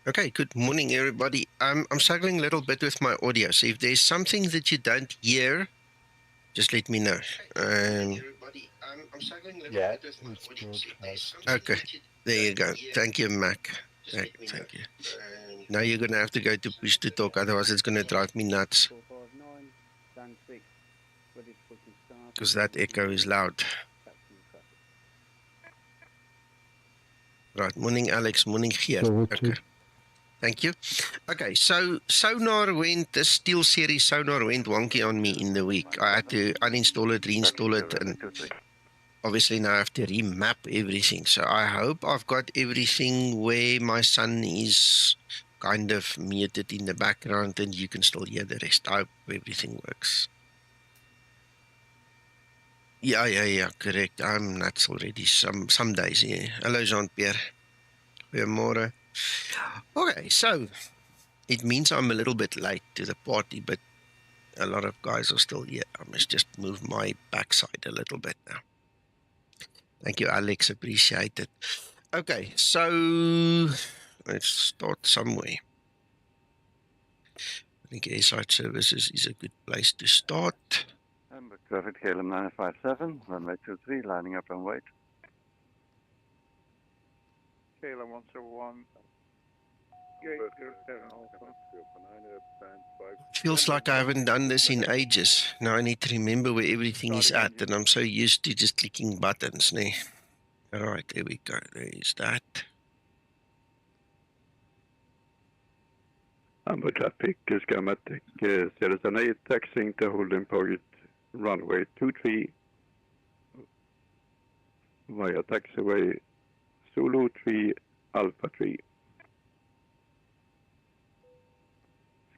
Okay, good morning, everybody. I'm struggling a little bit with my audio, so if there's something that you don't hear, just let me know. Yeah, it's broadcast. Okay, there you go. Thank you, Mac. Thank you. Now you're going to have to go to push to talk, otherwise it's going to drive me nuts. 459, stand 6, ready to push and start. Because that echo is loud. Right, morning, Alex. Morning, Geert. Okay. Thank you. Okay, so Sonar went, the Steel Series Sonar went wonky on me in the week. I had to uninstall it, reinstall it, and obviously now I have to remap everything. So I hope I've got everything where my son is kind of muted in the background and you can still hear the rest. I hope everything works. Yeah, correct. I'm nuts already. Some days, yeah. Hello, Jean-Pierre. Goeiemorgen. Okay, so it means I'm a little bit late to the party, but a lot of guys are still here. I must just move my backside a little bit now. Thank you, Alex. Appreciate it. Okay, so let's start somewhere. I think airside services is a good place to start. Hamburg traffic, KLM 957, runway 23, lining up and wait. KLM 101. Feels like I haven't done this in ages. Now I need to remember where everything is at, and I'm so used to just clicking buttons. All right, there we go. There is that. Hamburg traffic, Skymatix VA taxiing to holding target runway 23 via taxiway Zulu 3 Alpha 3.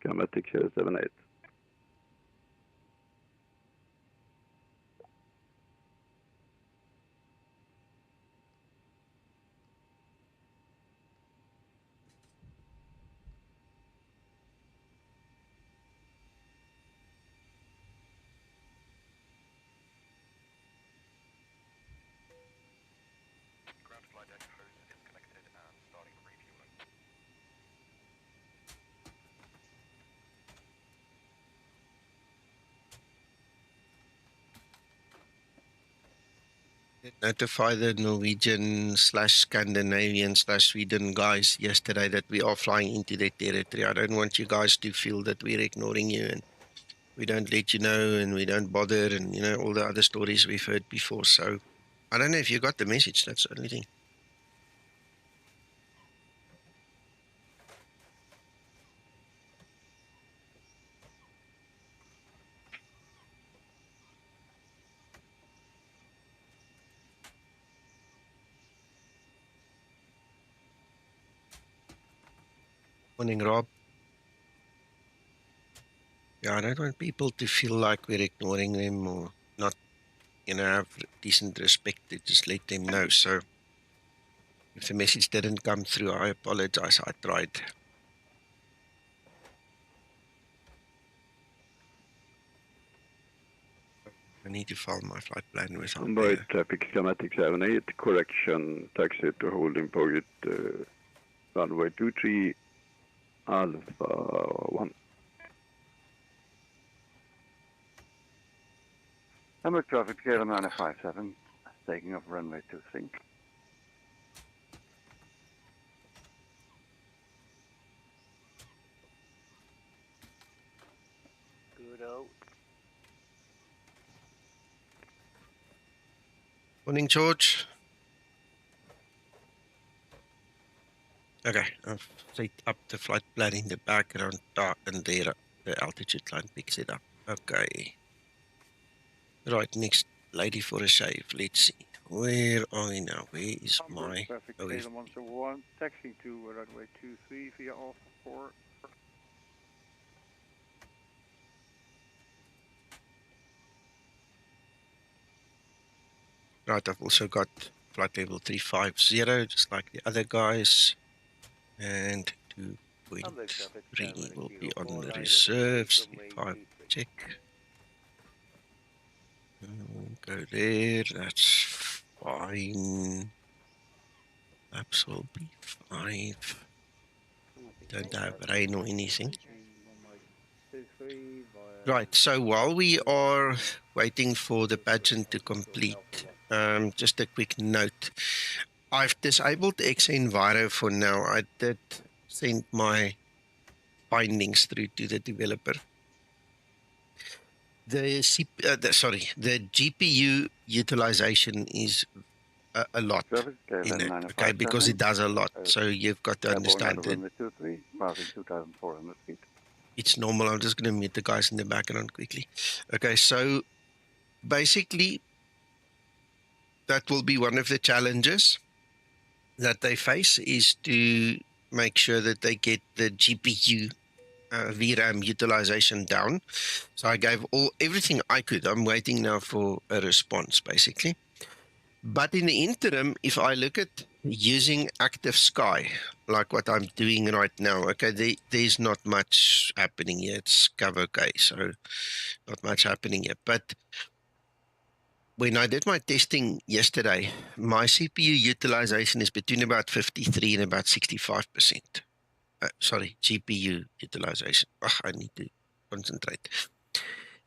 Skymatix 078. Notify the Norwegian/Scandinavian/Sweden guys yesterday that we are flying into their territory. I don't want you guys to feel that we're ignoring you and we don't let you know and we don't bother and, you know, all the other stories we've heard before. So I don't know if you got the message. That's the only thing. Morning, Rob. Yeah, I don't want people to feel like we're ignoring them or not, you know, have decent respect to just let them know. So if the message didn't come through, I apologize. I tried. I need to file my flight plan with Hamburg traffic, Skymatix 78, correction, taxi to holding target runway 23 Alpha 1. Hamburg traffic, KLM 957, taking off runway 2 Zink. Good out. Morning, George. Okay, I've set up the flight plan in the background and there the altitude line picks it up. Okay. Right, next lady for a shave. Let's see. Where are we now? Where is my traffic, OFP? KLM 101, taxi to runway 23 via Alpha 4. Right, I've also got flight level 350, just like the other guys. And 2.3 will be on the reserves. 5 check. Go there, that's fine. Maps will be 5. don't have rain or anything. Runway 23 via Right, so while we are waiting for the pageant to complete, just a quick note. I've disabled XEnviro for now. I did send my findings through to the developer. The GPU utilization is a lot, Service, in KLM it, okay, because it does a lot. So you've got to understand that runway 23, passing 2,400 feet. it's normal. I'm just going to mute the guys in the background quickly. Okay, so basically, that will be one of the challenges that they face, is to make sure that they get the GPU VRAM utilization down. So I gave everything I could. I'm waiting now for a response, basically. But in the interim, if I look at using Active Sky, like what I'm doing right now, okay, there's not much happening yet. It's cover okay, so not much happening yet. But when I did my testing yesterday, my CPU utilization is between about 53 and about 65%. Sorry, GPU utilization. I need to concentrate.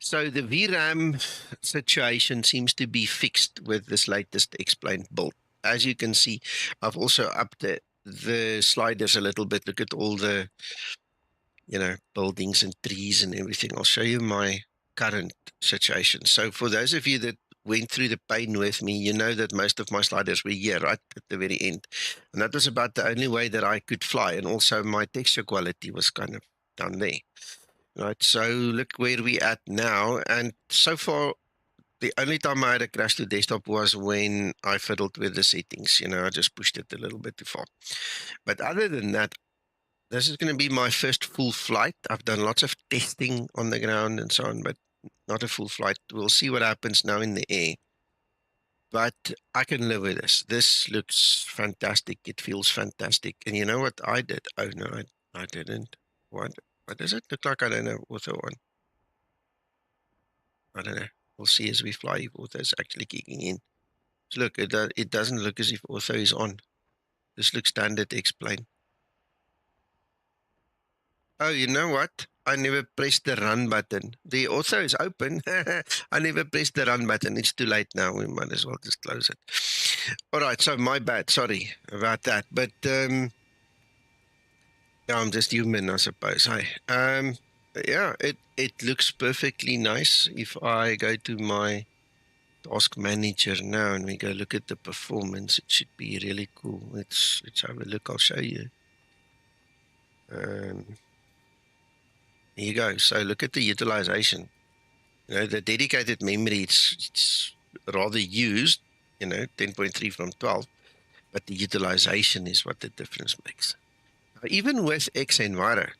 So the VRAM situation seems to be fixed with this latest explained build. As you can see, I've also upped the sliders a little bit. Look at all the, buildings and trees and everything. I'll show you my current situation. So for those of you that went through the pain with me, you know that most of my sliders were here, right at the very end. And that was about the only way that I could fly. And also my texture quality was kind of down there. Right, so look where we at now. And so far, the only time I had a crash to desktop was when I fiddled with the settings. I just pushed it a little bit too far. But other than that, this is going to be my first full flight. I've done lots of testing on the ground and so on, but not a full flight. We'll see what happens now in the air. But I can live with this. This looks fantastic. It feels fantastic. And you know what I did? Oh, no, I didn't. What does it look like? I don't know. Auto on. I don't know. We'll see as we fly if Auto is actually kicking in. So look, it doesn't look as if Auto is on. This looks standard explain. Oh, you know what? I never pressed the run button. The Auto is open. I never pressed the run button. It's too late now. We might as well just close it. All right, so my bad. Sorry about that. But I'm just human, I suppose. Yeah, it looks perfectly nice. If I go to my task manager now and we go look at the performance, it should be really cool. Let's have a look. I'll show you. Here you go. So look at the utilization. The dedicated memory, it's rather used, 10.3 from 12, but the utilization is what the difference makes. Even with xEnviro,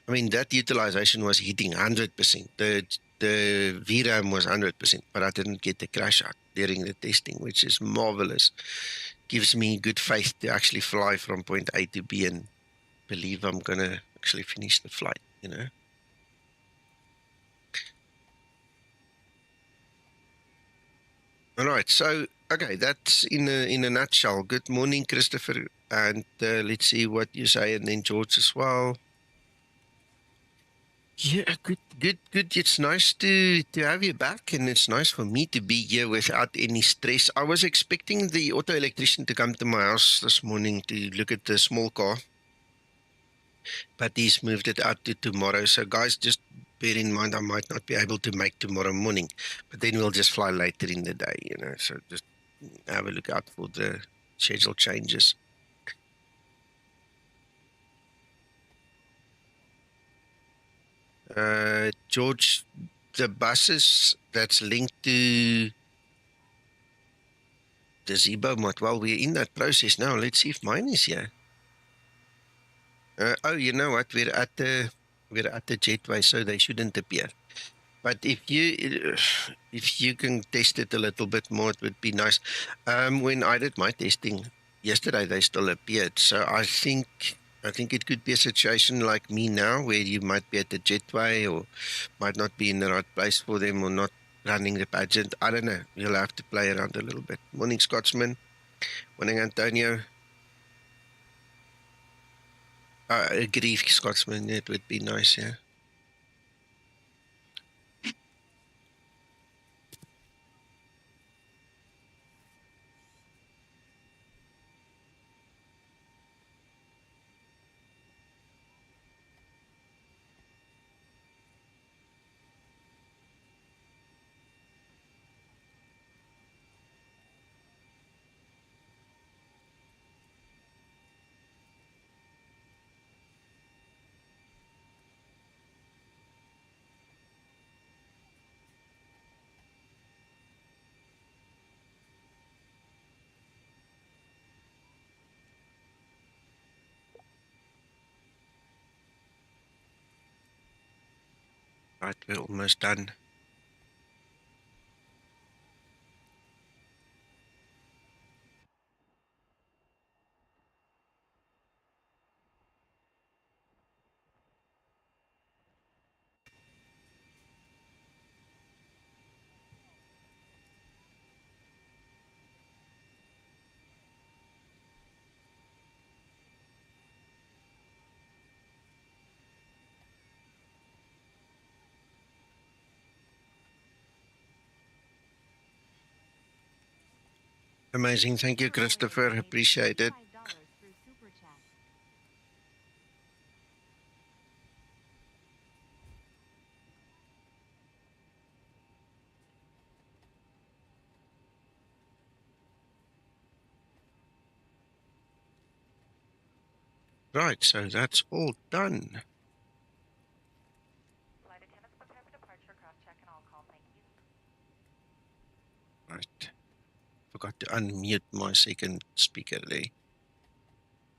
I mean, that utilization was hitting 100%. The VRAM was 100%, but I didn't get the crash out during the testing, which is marvelous. Gives me good faith to actually fly from point A to B and believe I'm going to actually finish the flight, All right, so, okay, that's in a nutshell. Good morning, Christopher, and let's see what you say, and then George as well. Yeah, good. It's nice to have you back, and it's nice for me to be here without any stress. I was expecting the auto electrician to come to my house this morning to look at the small car, but he's moved it out to tomorrow. So guys, just bear in mind I might not be able to make tomorrow morning, but then we'll just fly later in the day, so just have a look out for the schedule changes. George, the buses that's linked to the Zibomod, well, we're in that process now. Let's see if mine is here. Oh, you know what? We're at the jetway, so they shouldn't appear. But if you can test it a little bit more, it would be nice. When I did my testing yesterday, they still appeared. So I think it could be a situation like me now, where you might be at the jetway or might not be in the right place for them, or not running the pageant. I don't know. You'll have to play around a little bit. Morning, Scotsman. Morning, Antonio. I agree, Scotsman. It would be nice, yeah. Right, we're almost done. Amazing. Thank you, Christopher. Appreciate it. Right, so that's all done. Right. Forgot to unmute my second speaker there.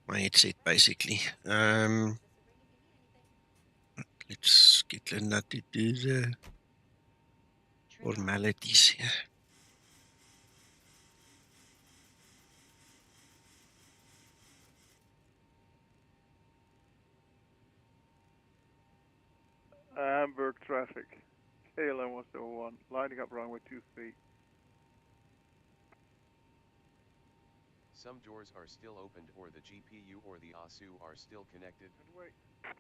My headset, basically. Let's get Linda to do the formalities here. Hamburg traffic. KLM 101, lining up runway 23. Some doors are still opened or the GPU or the ASU are still connected.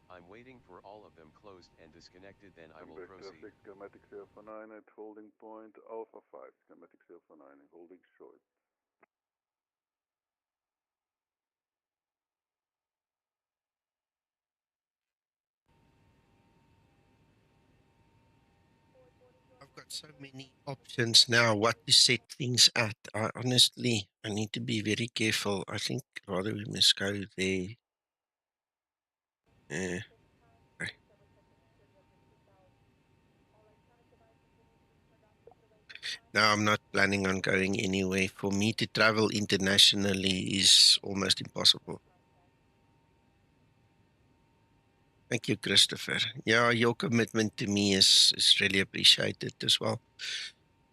I'm waiting for all of them closed and disconnected, then I will proceed. Traffic, Skymatix VA 9 at holding point, Alpha 5, Skymatix VA 9 holding short. I've got so many options now what to set things at. I need to be very careful. I think rather we must go there. Okay. No, I'm not planning on going anywhere. For me to travel internationally is almost impossible. Thank you, Christopher. Yeah, your commitment to me is really appreciated as well.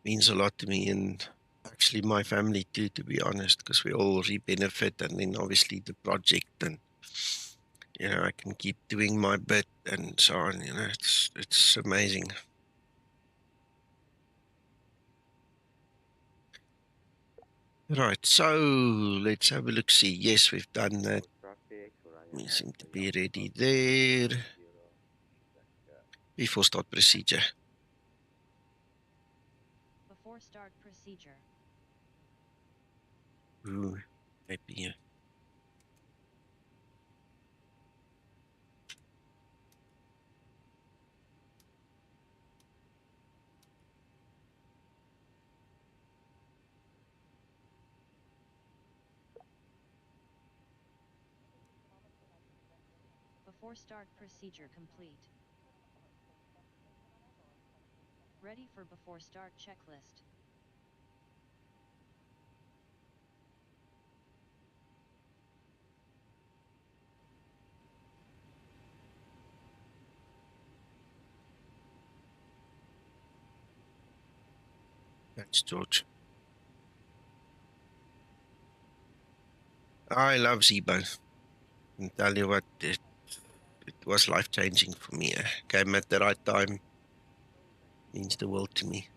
Means a lot to me and actually my family too, to be honest, because we all benefit, and then obviously the project, and I can keep doing my bit and so on. It's amazing. Right, so let's have a look. See, yes, we've done that. We seem to be ready there. Before start procedure. Before start procedure. Ooh, maybe. Before start procedure complete. Ready for before start checklist. Thanks, George. I love Zibo. And tell you what, it was life-changing for me. Came at the right time. Means the world to me.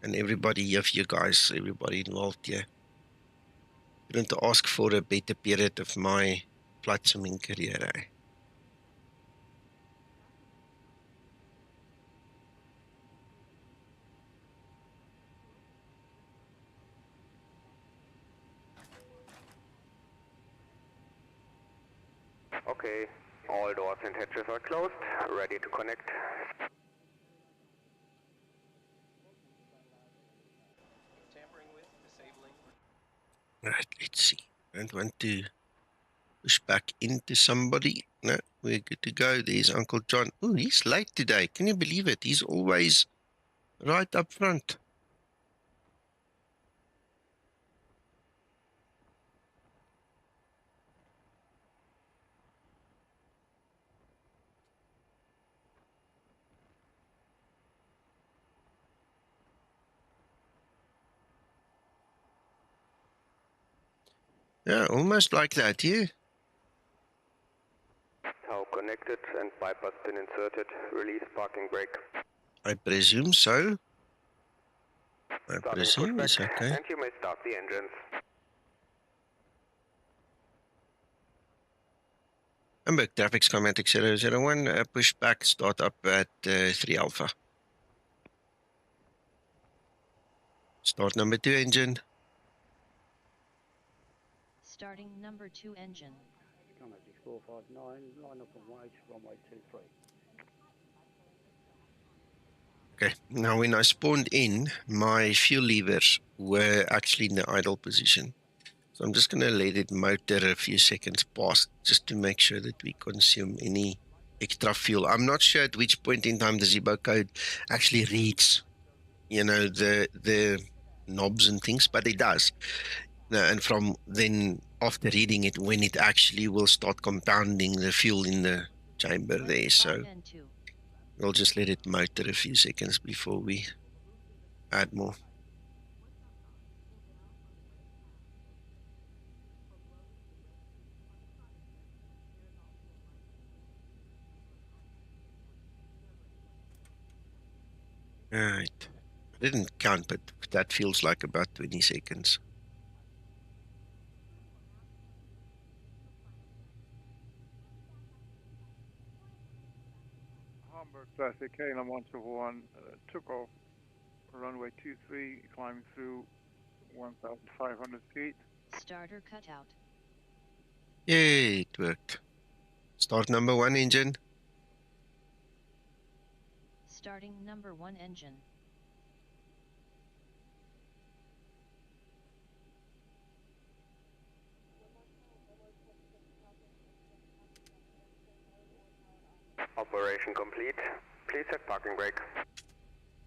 And everybody here, for you guys, everybody involved here. Couldn't ask for a better period of my flight swimming career. Okay, all doors and hatches are closed, ready to connect. Tampering with, disabling. Right, let's see. Don't want to push back into somebody. No, we're good to go. There's Uncle John. Oh, he's late today. Can you believe it? He's always right up front. Yeah, almost like that, yeah. How connected and bypass pin inserted, release parking brake. I presume so. I Starting presume pushback, it's okay. and you may start the engines. Hamburg traffic Skymatix 001, push back, start up at 3 Alpha. Start number 2 engine. Starting number 2 engine. Skymatix 459, line up on wage, runway 23. Okay, now when I spawned in, my fuel levers were actually in the idle position. So I'm just going to let it motor a few seconds past just to make sure that we consume any extra fuel. I'm not sure at which point in time the Zibo code actually reads, you know, the knobs and things, but it does. And from then, after reading it, when it actually will start compounding the fuel in the chamber there. So we'll just let it motor a few seconds before we add more. Alright. I didn't count, but that feels like about 20 seconds. Hamburg traffic, KLM 171, took off runway 23, climbing through 1,500 feet. Starter cutout. Yay, it worked. Start number 1 engine. Starting number 1 engine. Operation complete. Please set parking brake.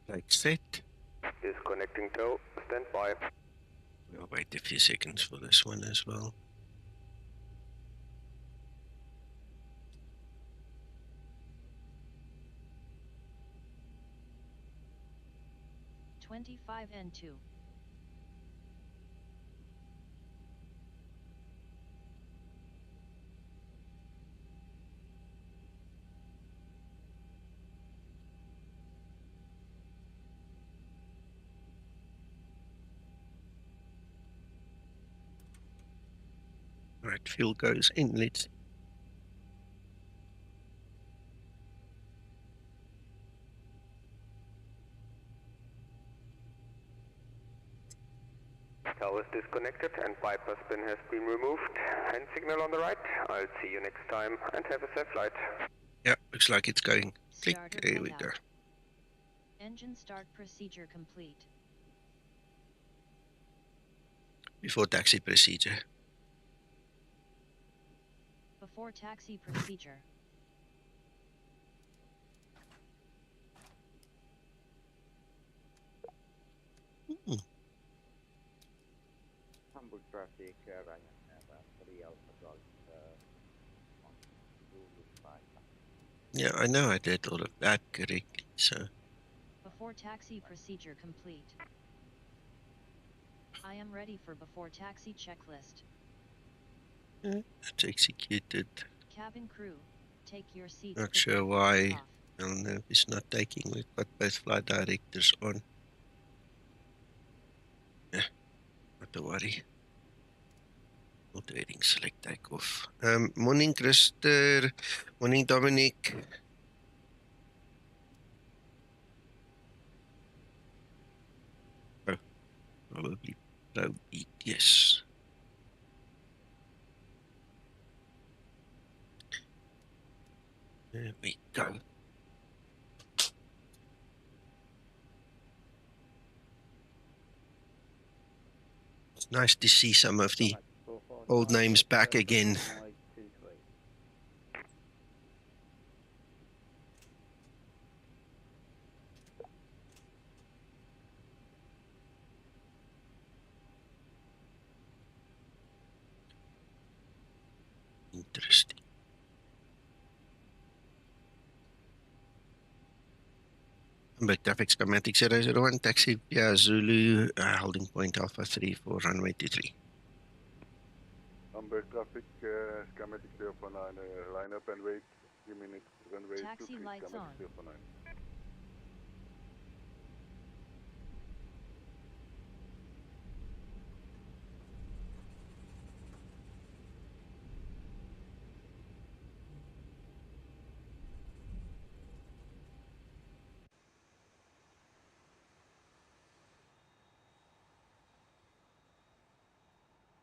Brake set. Disconnecting tow. Stand by. We'll wait a few seconds for this one as well. N2. Right, fuel goes in. Let's. Tow is disconnected and bypass pin has been removed. Hand signal on the right. I'll see you next time and have a safe flight. Yeah, looks like it's going. Click. Starter There we cutout. go. Engine start procedure complete. Before taxi procedure. Before taxi procedure. Hamburg traffic, Ryanair 3 Alpha Golf, Yeah, I know I did all of that correctly, so. Before taxi procedure complete. I am ready for before taxi checklist. It's executed. Cabin crew, take your seats. Not sure why. I don't know if it's not taking. We've got both flight directors on. Yeah, not to worry. Not waiting, select takeoff. Morning, Christer. Morning, Dominic. Oh, probably low beat, yes. There we go. It's nice to see some of the old names back again. Interesting. Hamburg traffic Skymatix 001, taxi via Zulu, holding point Alpha 3 for runway 23. Hamburg traffic, Skymatix 049, line up and wait 3 minutes, runway Taxi 23, lights Skymatix on. 049.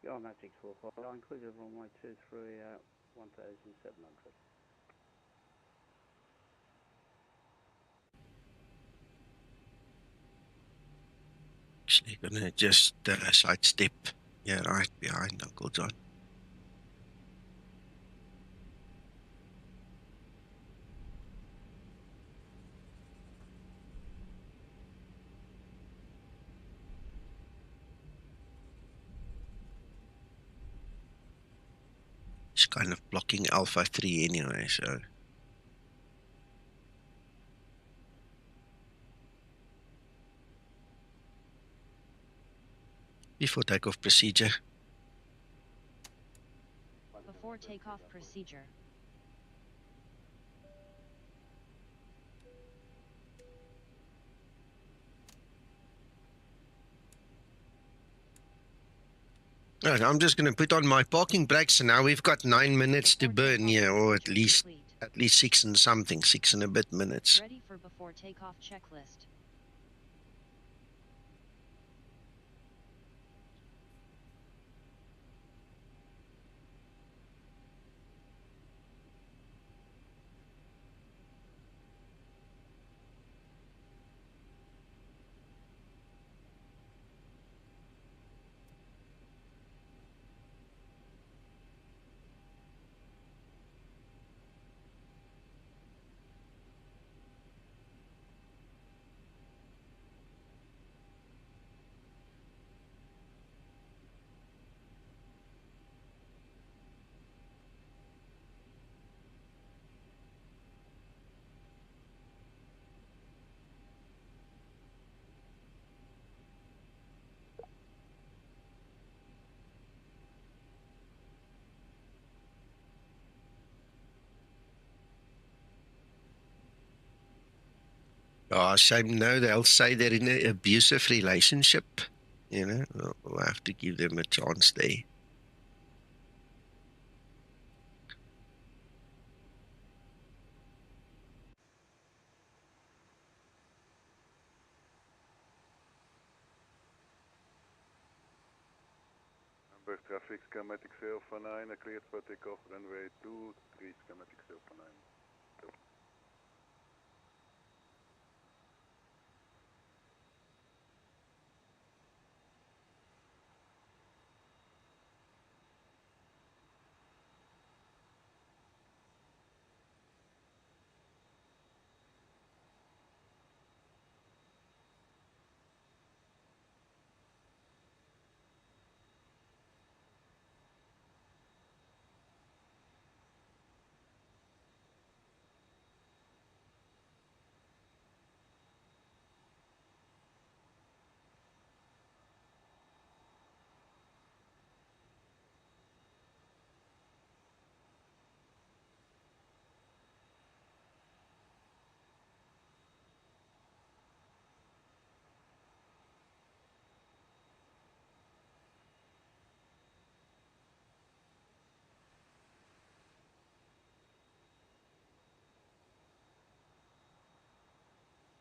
Skymatix 4.5, included runway 23 at 1,700. Actually, gonna just sidestep. Yeah, right behind Uncle John. It's kind of blocking Alpha 3 anyway, so. Before takeoff procedure. Before takeoff procedure. Right, I'm just going to put on my parking brakes, and now we've got 9 minutes to burn here, or at least 6 and something, 6 and a bit minutes. Ready for before takeoff checklist. Oh, shame, no, they'll say they're in an abusive relationship. You know, we'll have to give them a chance there. Hamburg traffic, Skymatix 049, cleared for takeoff, runway 23, Skymatix 049.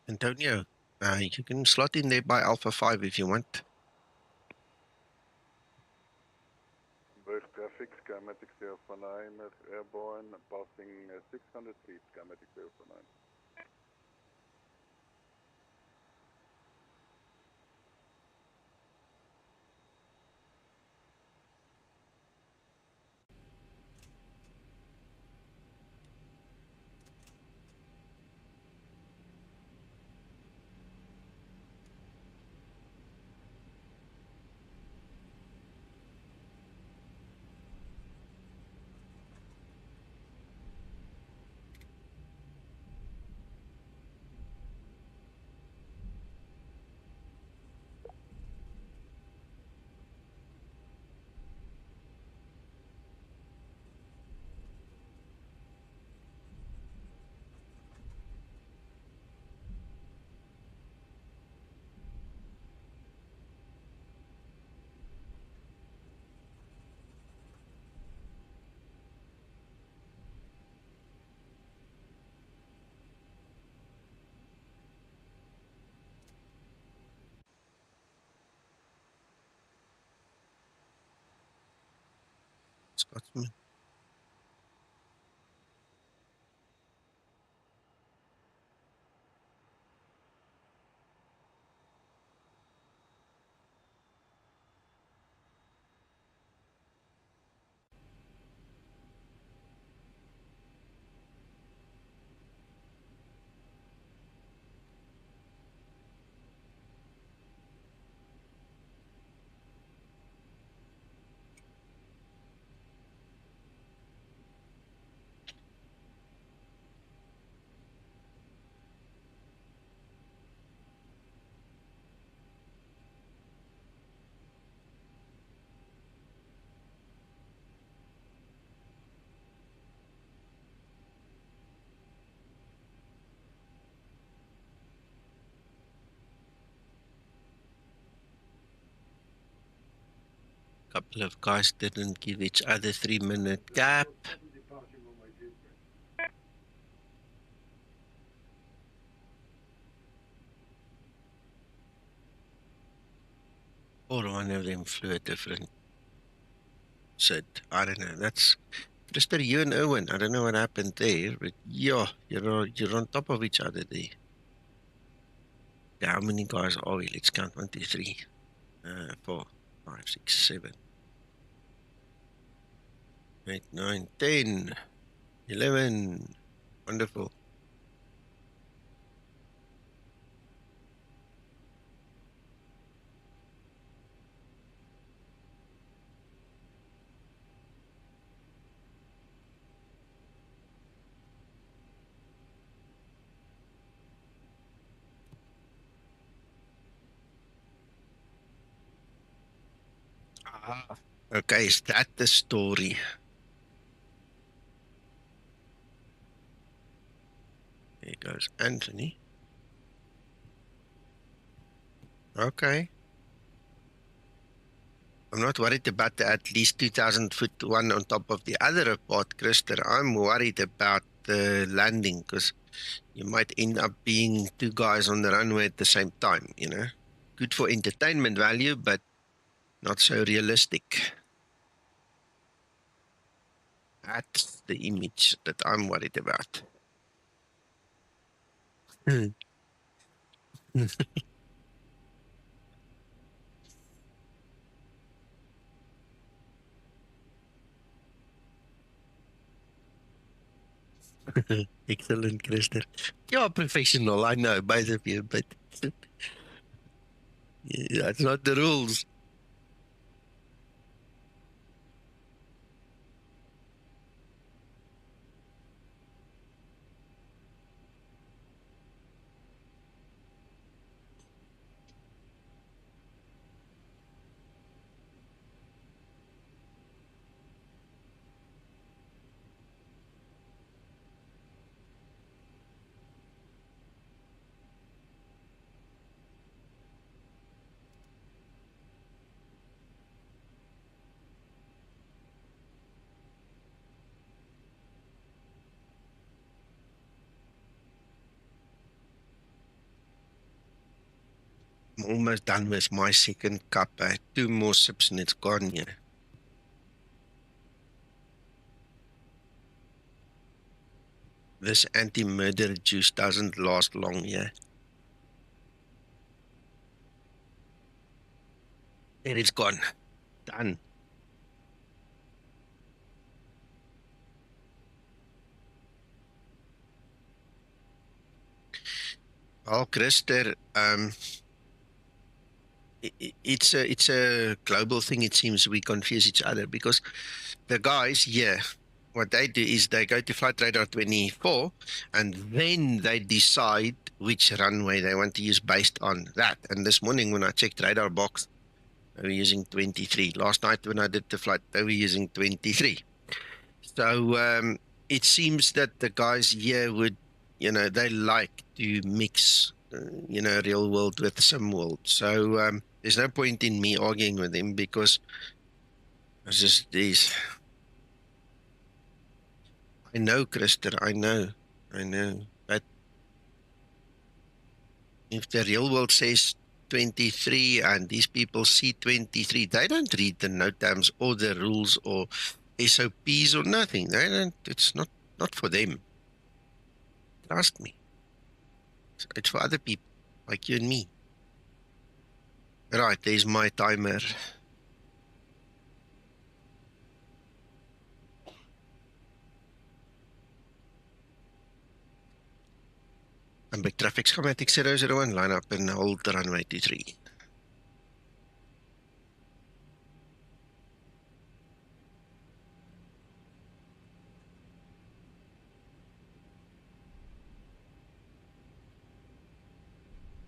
Antonio, you can slot in there by Alpha 5 if you want. Hamburg Reverse traffic, Skymatix VA Flight T8 airborne, passing 600 feet, Skymatix VA Flight T8. Scotsman. Couple of guys didn't give each other 3-minute gap. Or one of them flew a different Sid. I don't know. That's Mr. You and Owen. I don't know what happened there, but yeah, you're on top of each other there. Yeah, how many guys are we? Let's count 1, 2, 3, 4, 5, 6, 7, 8, 9, 10, 11. Wonderful. Okay, is that the story? There goes Anthony. Okay. I'm not worried about the at least 2,000 foot one on top of the other apart, Krister. I'm worried about the landing because you might end up being 2 guys on the runway at the same time, you know. Good for entertainment value, but not so realistic. That's the image that I'm worried about. Excellent, Krister. You're a professional, I know, both of you, but yeah, that's not the rules. I'm almost done with my second cup. I had 2 more sips and it's gone here. This anti-murder juice doesn't last long, yeah. There it's gone. Done. Well, Christer, it's a global thing. It seems we confuse each other because the guys, yeah, what they do is they go to Flight Radar 24 and then they decide which runway they want to use based on that. And this morning when I checked radar box, they were using 23. Last night when I did the flight, they were using 23. So it seems that the guys here would, they like to mix, real world with sim world. So there's no point in me arguing with him because it's just these. I know, Christer, I know. But if the real world says 23 and these people see 23, they don't read the NOTAMs or the rules or SOPs or nothing. They don't. It's not for them. Trust me. It's for other people like you and me. Right, there's my timer. Hamburg traffic Skymatix 001, line up and hold the runway 23.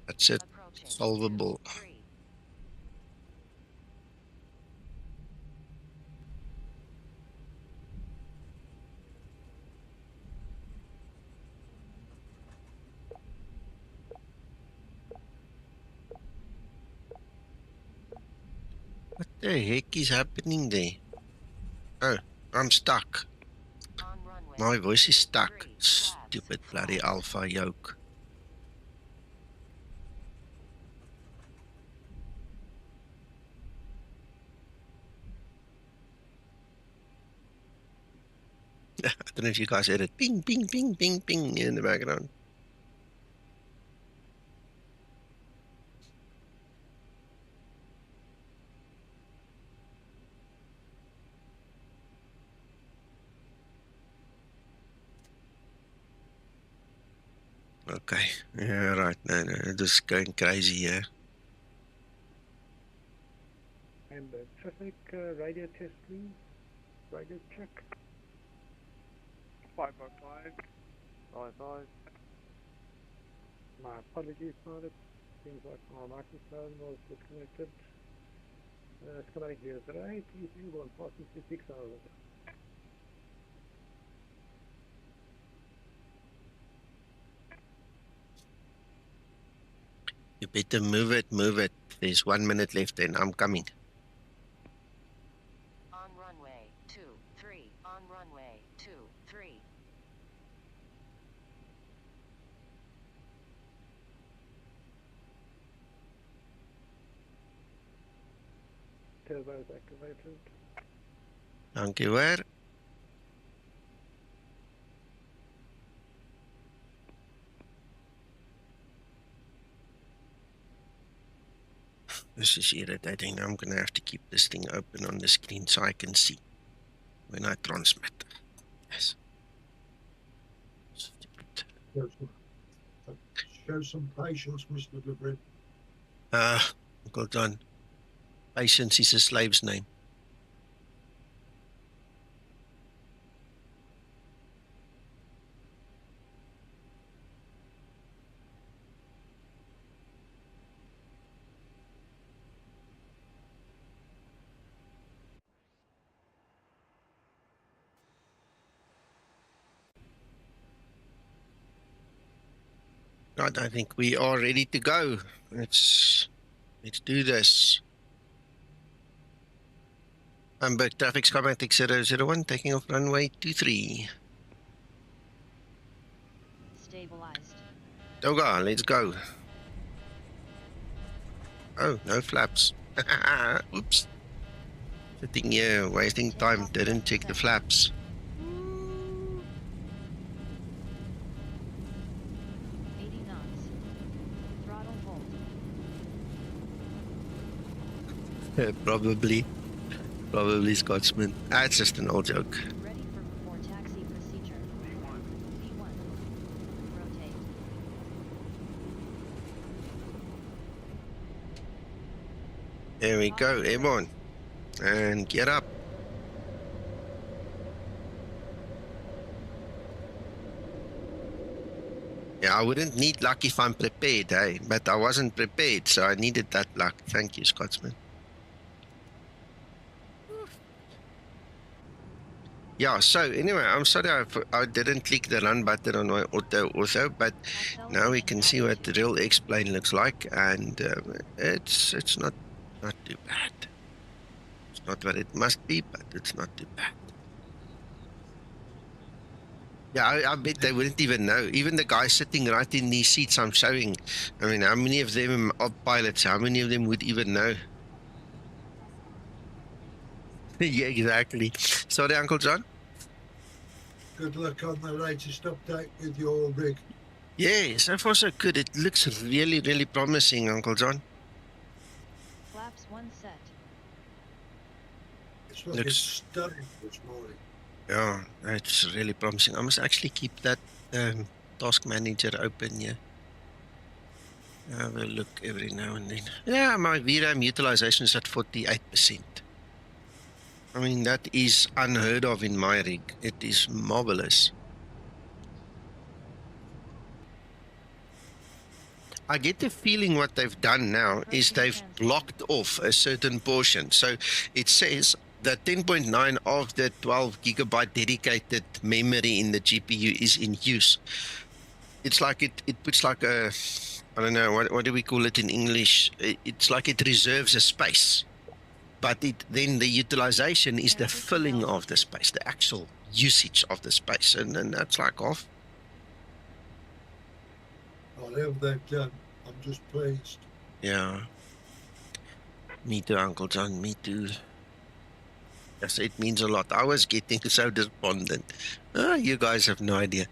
That's it. Solvable. What the heck is happening there? Oh, I'm stuck. My voice is stuck. Stupid bloody alpha yoke. I don't know if you guys heard it. Ping, ping, ping, ping, ping in the background. Okay, yeah, right. No, it is going crazy here. And the traffic radio test, please. Radio check. 555. 55. My apologies for it. Seems like my microphone was disconnected. Skymatix VA Flight T8, will passing to 6 hours. You better move it, move it. There's 1 minute left and I'm coming. On runway 23, on runway 23. Turbo is activated. Thank you, where? This is irritating. I'm going to have to keep this thing open on the screen so I can see when I transmit. Yes. Stupid. Show some patience, Mr. Debrin. Well done. Patience is a slave's name. Right, I think we are ready to go. Let's do this. Hamburg traffic Skymatix 001, taking off runway 23. Stabilized. Toga, let's go. Oh, no flaps. Oops. Sitting here, wasting time, didn't check the flaps. Probably Scotsman. It's just an old joke. Ready for before taxi procedure. V1. Rotate. There we go, airborne. And get up. Yeah, I wouldn't need luck if I'm prepared, hey? But I wasn't prepared, so I needed that luck. Thank you, Scotsman. Yeah, so anyway, I'm sorry I didn't click the run button on my AutoOrtho, but now we can see what the real X-plane looks like, and it's not too bad. It's not what it must be, but it's not too bad. Yeah, I bet they wouldn't even know. Even the guys sitting right in these seats I'm showing, I mean, how many of them are pilots? How many of them would even know? Yeah, exactly. Sorry, Uncle John? Good luck on the latest update with your rig. Yeah, so far so good. It looks really, really promising, Uncle John. Flaps 1 set. It's looking stunning this morning. Yeah, it's really promising. I must actually keep that task manager open here. Have a look every now and then. Yeah, my VRAM utilization is at 48%. I mean, that is unheard of in my rig. It is marvelous. I get the feeling what they've done now is they've blocked off a certain portion. So it says that 10.9 of the 12 gigabyte dedicated memory in the GPU is in use. It's like it puts like a, I don't know, what do we call it in English? It's like it reserves a space. But then the utilization is the filling of the space, the actual usage of the space. And then that's like off. Whatever they've done, I'm just pleased. Yeah. Me too, Uncle John, me too. Yes, it means a lot. I was getting so despondent. You guys have no idea.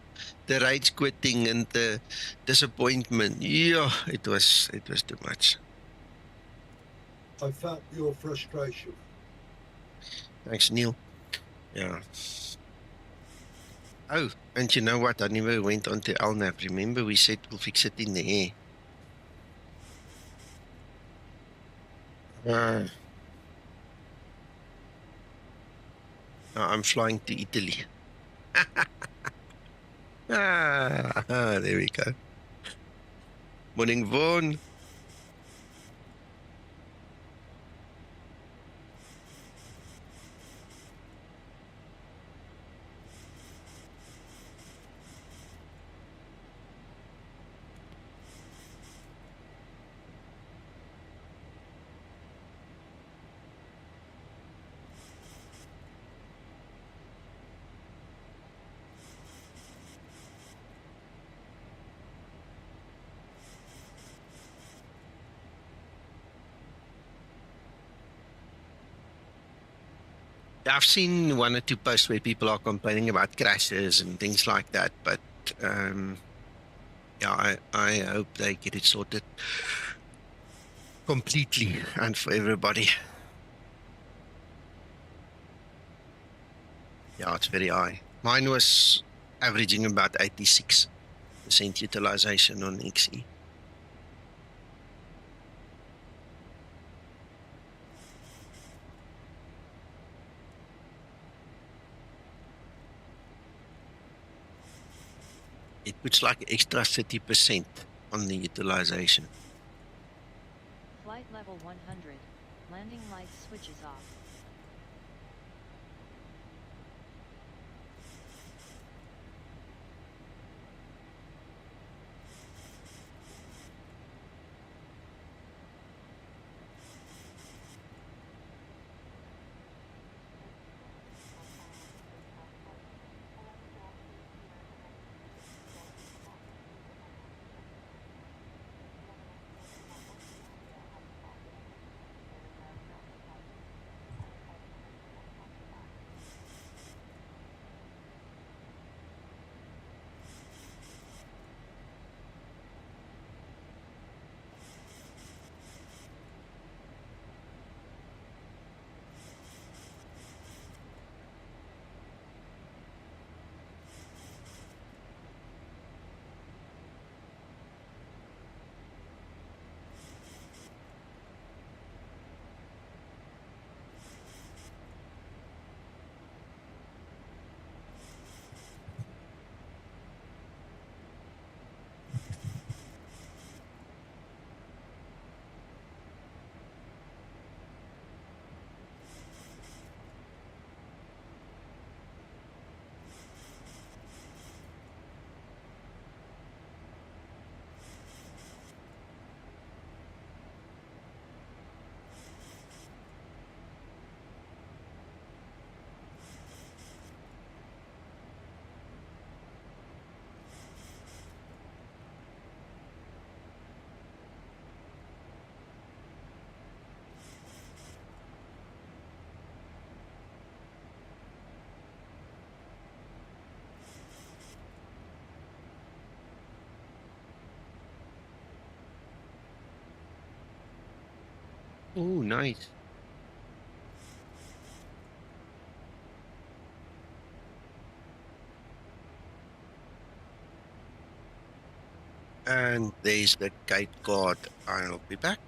The rage quitting and the disappointment. Yeah, it was too much. I felt your frustration. Thanks, Neil. Yeah. Oh, and you know what? I never went on to LNAV. Remember we said we'll fix it in the air. I'm flying to Italy. There we go. Morning, Vaughan. I've seen one or two posts where people are complaining about crashes and things like that, but yeah, I hope they get it sorted completely and for everybody. Yeah, it's very high. Mine was averaging about 86% utilization on XE. It puts like extra 30% on the utilization. Flight level 100. Landing lights switches off. Oh, nice. And there's the gate guard. I'll be back.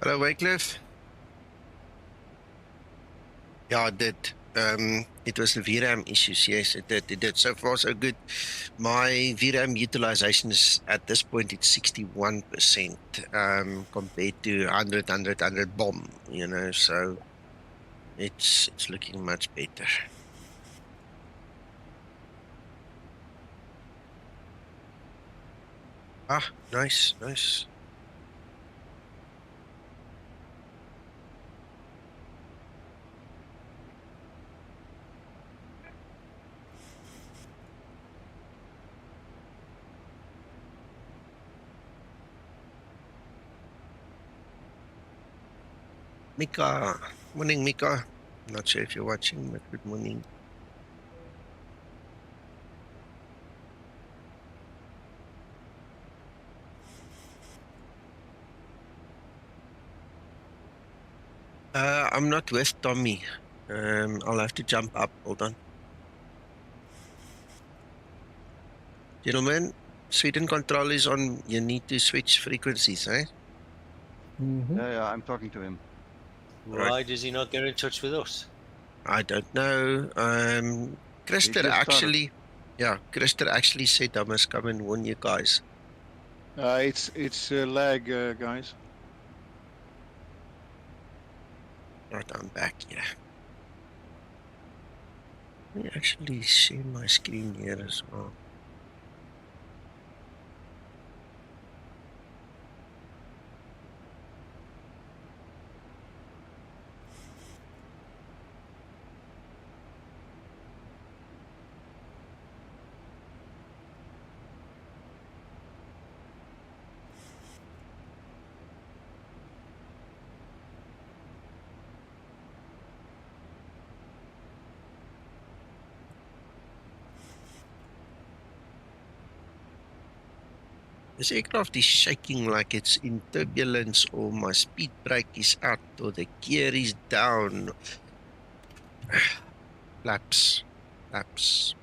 Hello, Wycliffe. Yeah, it did. It was the VRAM issues. Yes, it did. It did. So far, so good. My VRAM utilization is at this point it's 61%, compared to 100 bomb. You know, so it's looking much better. Ah, nice, nice. Mika, morning, Mika. Not sure if you're watching, but good morning. I'm not with Tommy. I'll have to jump up. Hold on. Gentlemen, Sweden control is on. You need to switch frequencies, eh? Yeah, I'm talking to him. Why does he not get in touch with us? I don't know. Krister actually, yeah, Krister actually said I must come and warn you guys. It's lag, guys. Right, I'm back, yeah. Let me actually share my screen here as well. This aircraft is shaking like it's in turbulence, or my speed brake is out, or the gear is down. Flaps. Flaps.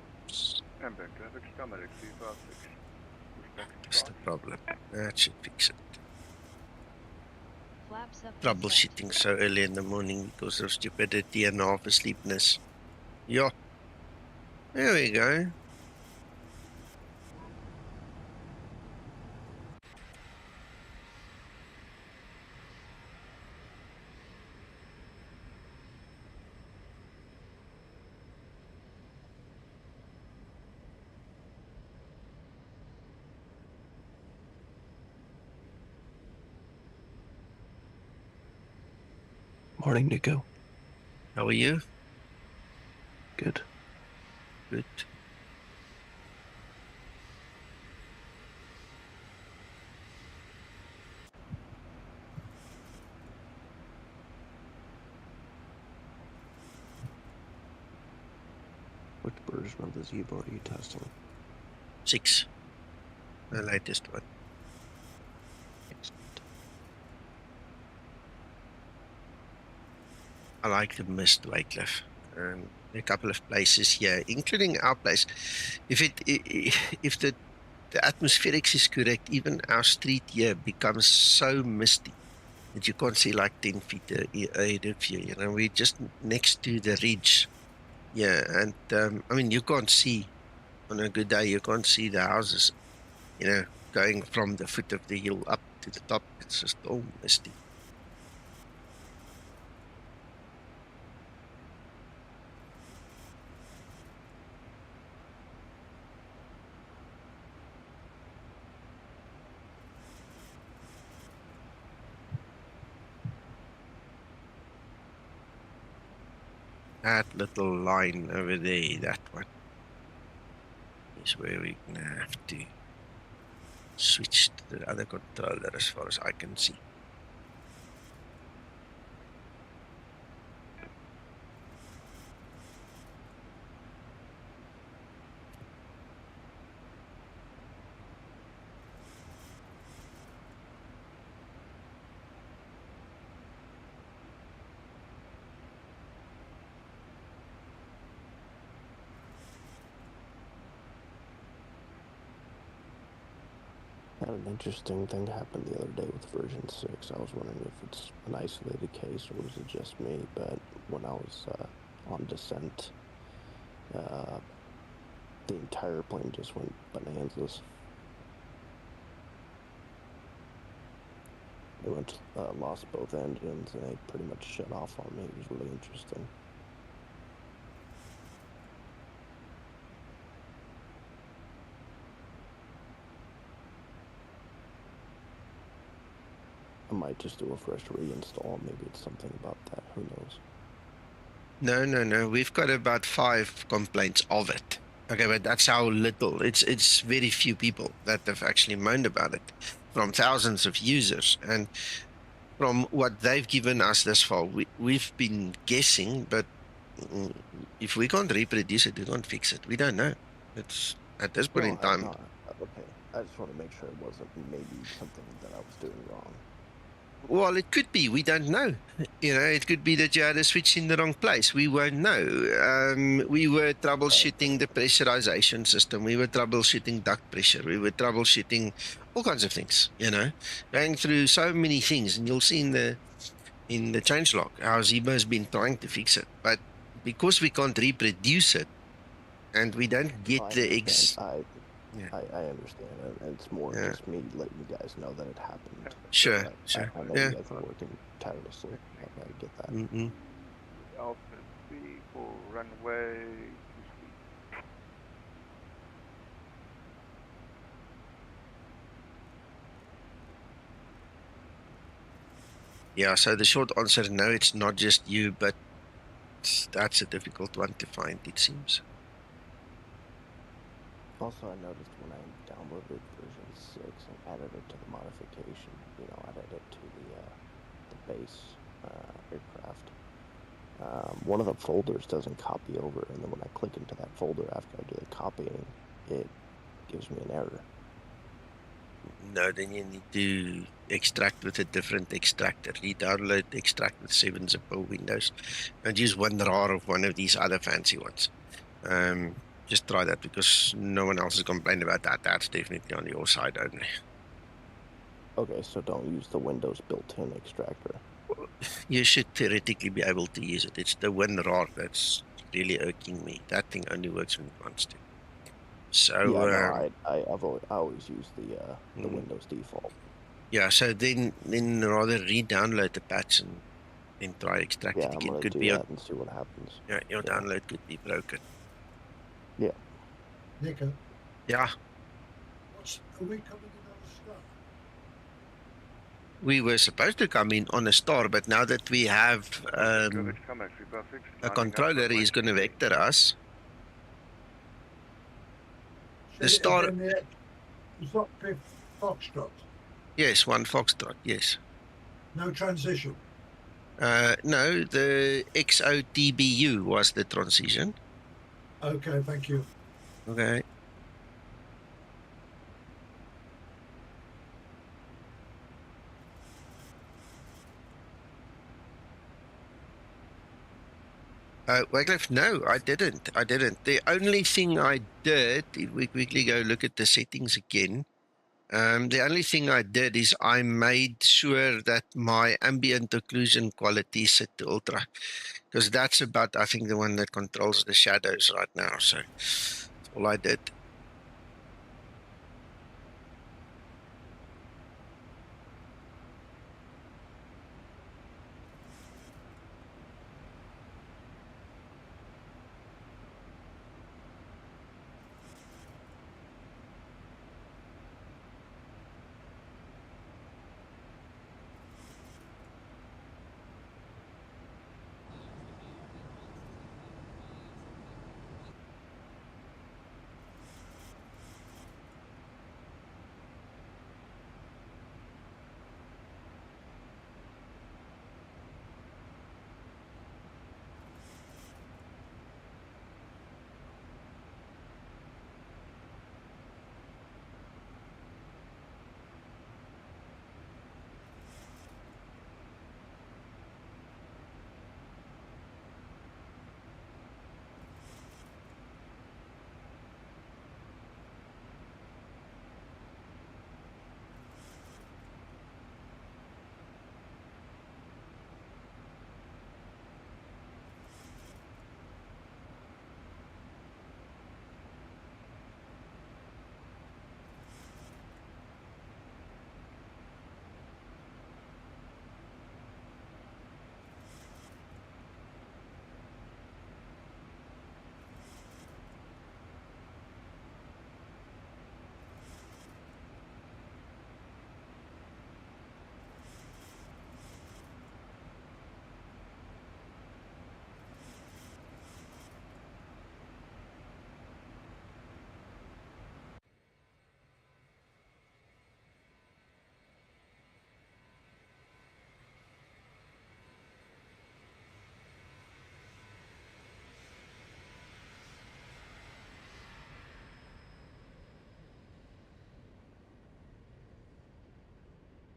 Hamburg traffic, Skymatix VA 6. Pushback That's the problem. That should fix it. Flaps up. Troubleshooting so early in the morning because of stupidity and half asleepness. Yeah. There we go. Morning, Nico. How are you? Good. Good. Which version of the Zibo are you testing? 6. The latest one. I like the mist Wycliffe. A couple of places here, including our place. If the atmospherics is correct, even our street here becomes so misty that you can't see like 10 feet ahead of you. You know, we're just next to the ridge. Yeah, and I mean, you can't see on a good day. You can't see the houses. You know, going from the foot of the hill up to the top. It's just all misty. That little line over there, that one, is where we're going to have to switch to the other controller as far as I can see. Had an interesting thing happen the other day with version 6. I was wondering if it's an isolated case or was it just me, but when I was on descent, the entire plane just went bananas. They lost both engines and they pretty much shut off on me. It was really interesting. I might just do a fresh reinstall. Maybe it's something about that. Who knows? No. We've got about 5 complaints of it. Okay, but that's how little. It's very few people that have actually moaned about it from thousands of users. And from what they've given us this far, we've been guessing, but if we can't reproduce it, we can't fix it. We don't know. It's at this point in time. Okay, I just want to make sure it wasn't maybe something that I was doing wrong. Well, it could be. We don't know. You know, it could be that you had a switch in the wrong place. We won't know. We were troubleshooting the pressurization system. We were troubleshooting duct pressure. We were troubleshooting all kinds of things, you know, going through so many things. And you'll see in the changelog how Zibo has been trying to fix it. But because we can't reproduce it and we don't get I understand, and it's more just me letting you guys know that it happened. Sure. I know you guys are working tirelessly. I get that. Alpha 3 for runway 23. Yeah, so the short answer, no, it's not just you, but that's a difficult one to find, it seems. Also, I noticed when I downloaded version 6 and added it to the modification, added it to the base aircraft, one of the folders doesn't copy over, and then when I click into that folder after I do the copying, it gives me an error. No, then you need to extract with a different extractor. Re-download the extract with 7 Zibo windows and use one RAR of one of these other fancy ones. Just try that because no one else has complained about that. That's definitely on your side only. Okay, so don't use the Windows built-in extractor. You should theoretically be able to use it. It's the WinRAR that's really irking me. That thing only works when it wants to. So yeah, no, I always use the Windows default. Yeah, so then rather re-download the patch and then try extract it I'm again. gonna Could do be that and see what happens. Yeah, your download could be broken. Yeah. Nico, Yeah. Are we coming in on a star? We were supposed to come in on a star, but now that we have a controller, he's going to vector us. The star. Is that Foxtrot? Yes, 1 Foxtrot, yes. No transition? No, the XOTBU was the transition. Okay, thank you. Okay. Wycliffe, no, I didn't. The only thing I did, if we quickly go look at the settings again, the only thing I did is I made sure that my ambient occlusion quality is set to ultra, because that's about, I think, the one that controls the shadows right now. So that's all I did.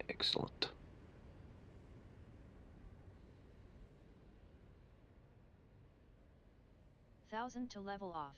Excellent. Thousand to level off.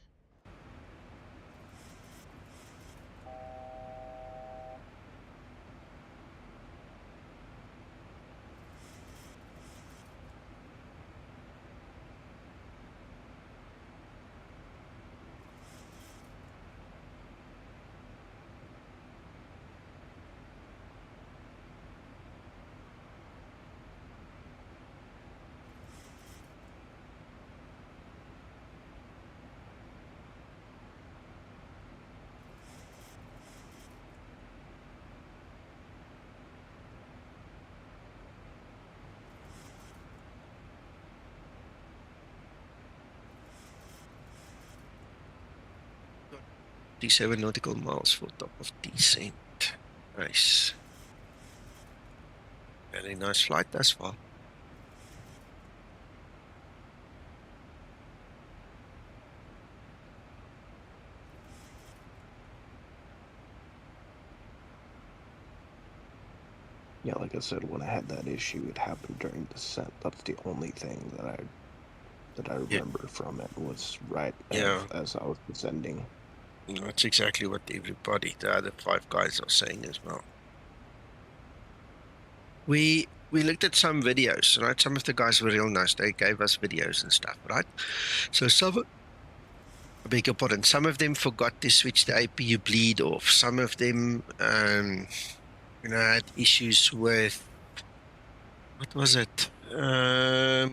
.37 nautical miles for top of descent. Nice. Very nice flight thus far. Yeah, like I said, when I had that issue, it happened during descent. That's the only thing that I remember from it was right as I was descending. That's exactly what everybody, the other 5 guys, are saying as well. We looked at some videos, right? Some of the guys were real nice. They gave us videos and stuff, right? So I beg your pardon, some of them forgot to switch the APU bleed off. Some of them, had issues with, what was it? I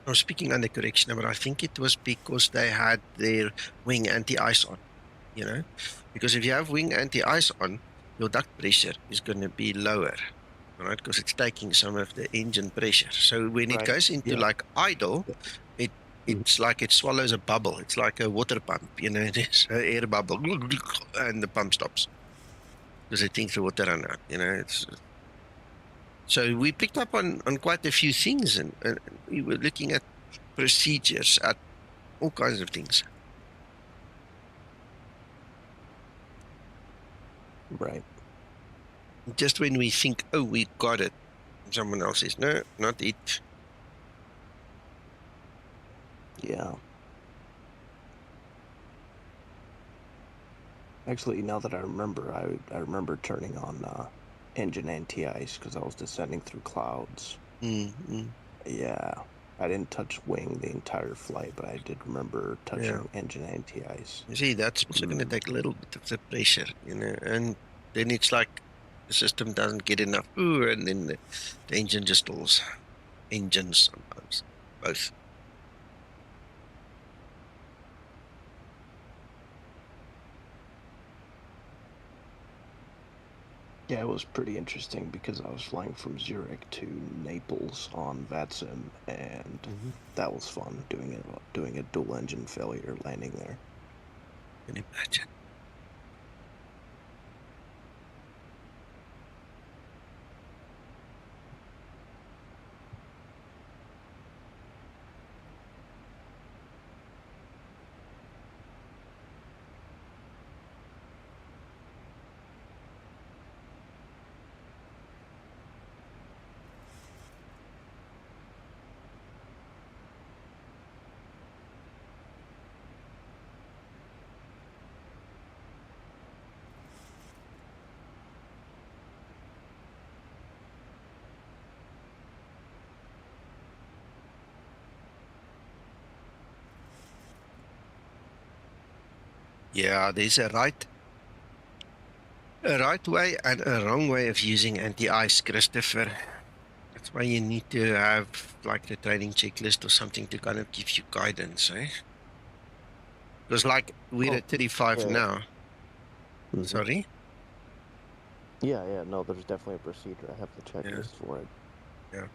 was speaking under correction, but I think it was because they had their wing anti-ice on, because if you have wing anti-ice on, your duct pressure is going to be lower, right? Because it's taking some of the engine pressure. So when it goes into like idle, it's like it swallows a bubble. It's like a water pump, there's an air bubble, and the pump stops because it thinks the water run out, So we picked up on quite a few things, and we were looking at procedures, at all kinds of things. Right. Just when we think, oh, we got it, someone else says, no, not it. Yeah. Actually, now that I remember, I remember turning on engine anti-ice because I was descending through clouds. Yeah. I didn't touch wing the entire flight, but I did remember touching engine anti-ice. You see, that's also going to take a little bit of the pressure, and then it's like the system doesn't get enough, and then the engine just stalls. Engines sometimes, both. Yeah, it was pretty interesting because I was flying from Zurich to Naples on VADIN, and that was fun doing a dual engine failure landing there. Can you imagine? Yeah, there's a right way and a wrong way of using anti-ice, Christopher. That's why you need to have like the training checklist or something to kind of give you guidance, eh? Because like we're at 35 now. Sorry? Yeah, no, there's definitely a procedure. I have the checklist for it. Yeah.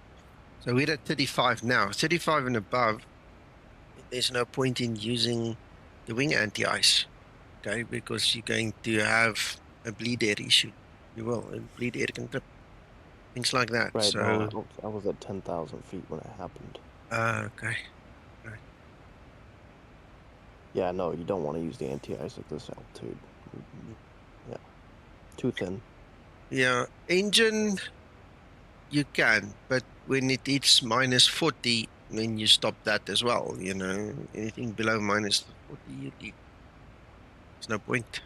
So we're at 35 now. 35 and above, there's no point in using the wing anti-ice, okay? Because you're going to have a bleed air issue. You will, a bleed air can trip. Things like that. Right, So, no, I was at 10,000 feet when it happened. Okay. Right. Yeah, no, you don't want to use the anti-ice at this altitude. Yeah, too thin. Yeah, engine, you can, but when it hits minus 40, then you stop that as well, Anything below minus 40, there's no point.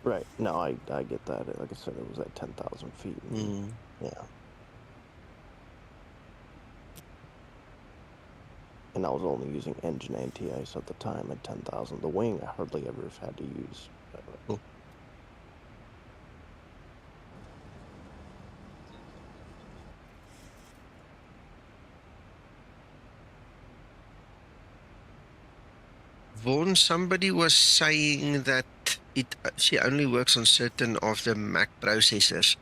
Right, no, I get that. Like I said, it was at 10,000 feet. Yeah. And I was only using engine anti-ice at the time at 10,000. The wing, I hardly ever have had to use. Cool. Vaughn, somebody was saying that she only works on certain of the Mac processors.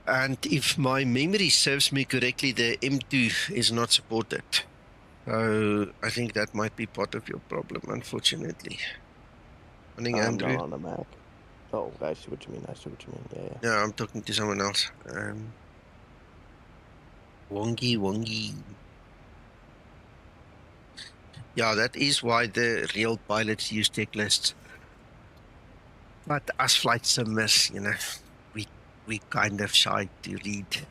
And if my memory serves me correctly, the M2 is not supported. So I think that might be part of your problem, unfortunately. Morning, Andrew. Not on a Mac. Oh, I see what you mean. Yeah. Yeah, I'm talking to someone else. Wongy. Yeah, that is why the real pilots use checklists. But as flight simmers, you know, we kind of shy to read.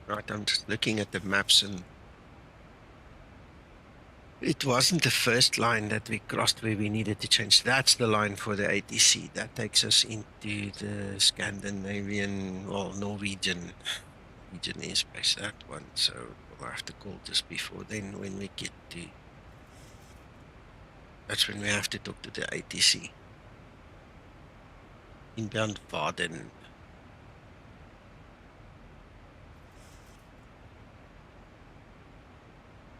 Right, I'm just looking at the maps, and it wasn't the first line that we crossed where we needed to change. That's the line for the ATC. That takes us into the Scandinavian, well, Norwegian airspace, that one. So we'll have to call just before then when we get to... That's when we have to talk to the ATC. Inbound VADIN.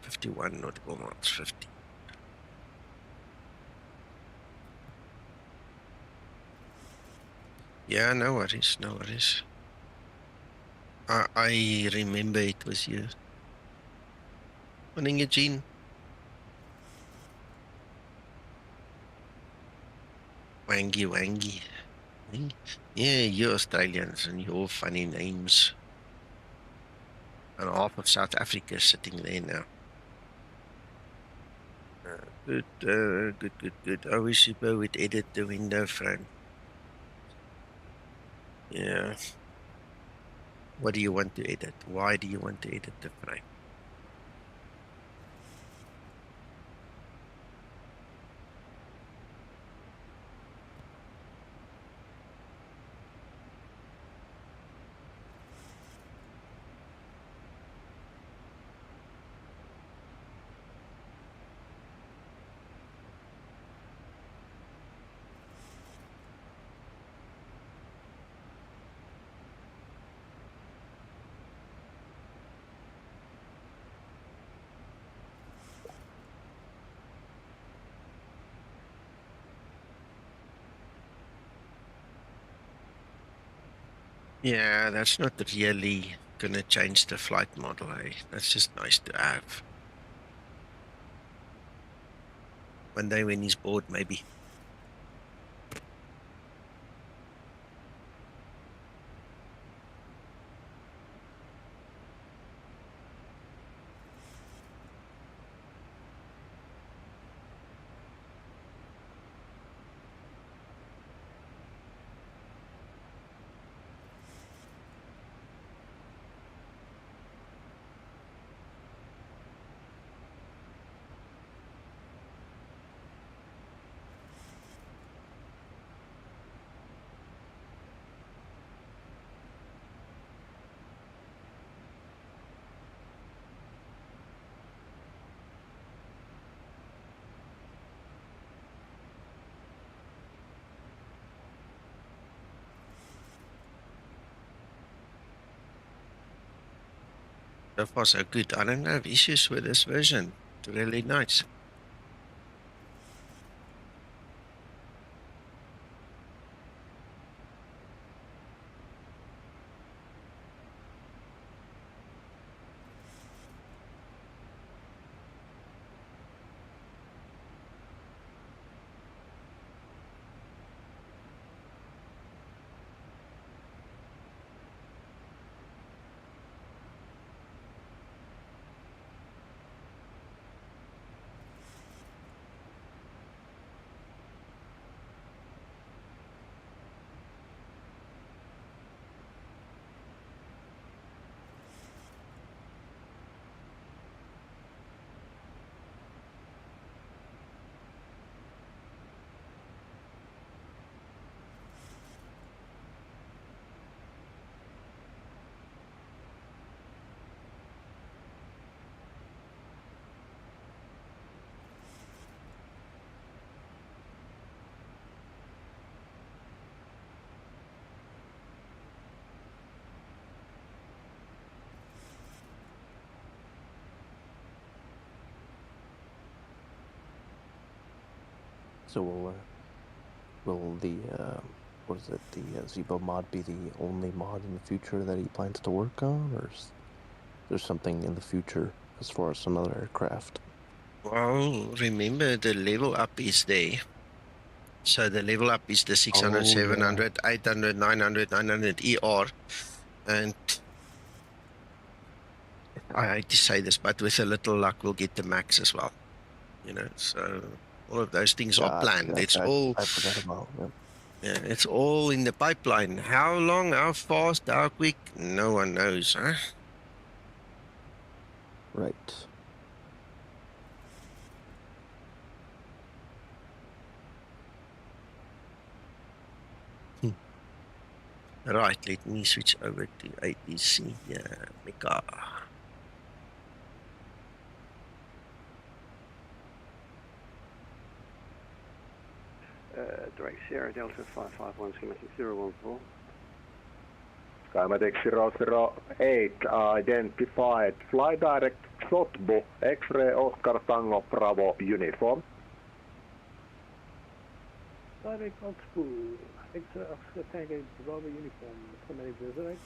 .51 nautical miles, 50. Yeah, no worries, no worries. I remember it was you. Morning, Eugene. Wangy. Yeah, you Australians and your funny names. And half of South Africa is sitting there now. Good. I wish Zibo would edit the window frame. Yeah. What do you want to edit? Why do you want to edit the frame? Yeah, that's not really gonna change the flight model, eh? That's just nice to have. One day when he's bored, maybe. So far, so good. I don't have issues with this version. It's really nice. So will the what is it? The Zibomod be the only mod in the future that he plans to work on, or is there something in the future as far as another aircraft? Well, remember the level up is there. So the level up is the 600, 700, 800, 900, 900 ER. And I hate to say this, but with a little luck, we'll get the max as well. You know, so all of those things are planned. It's all, I forgot about. Yep. yeah, it's all in the pipeline. How long, how fast, how quick, no one knows, huh? Right. Right, let me switch over to ATC. Yeah, Mika. Direct Sierra Delta 551 Skymatix 014. Skymatix 008 identified. Fly direct XOTBU X-ray Oscar Tango Bravo uniform. Direct XOTBU Oscar Tango Bravo uniform. Skymatix 08.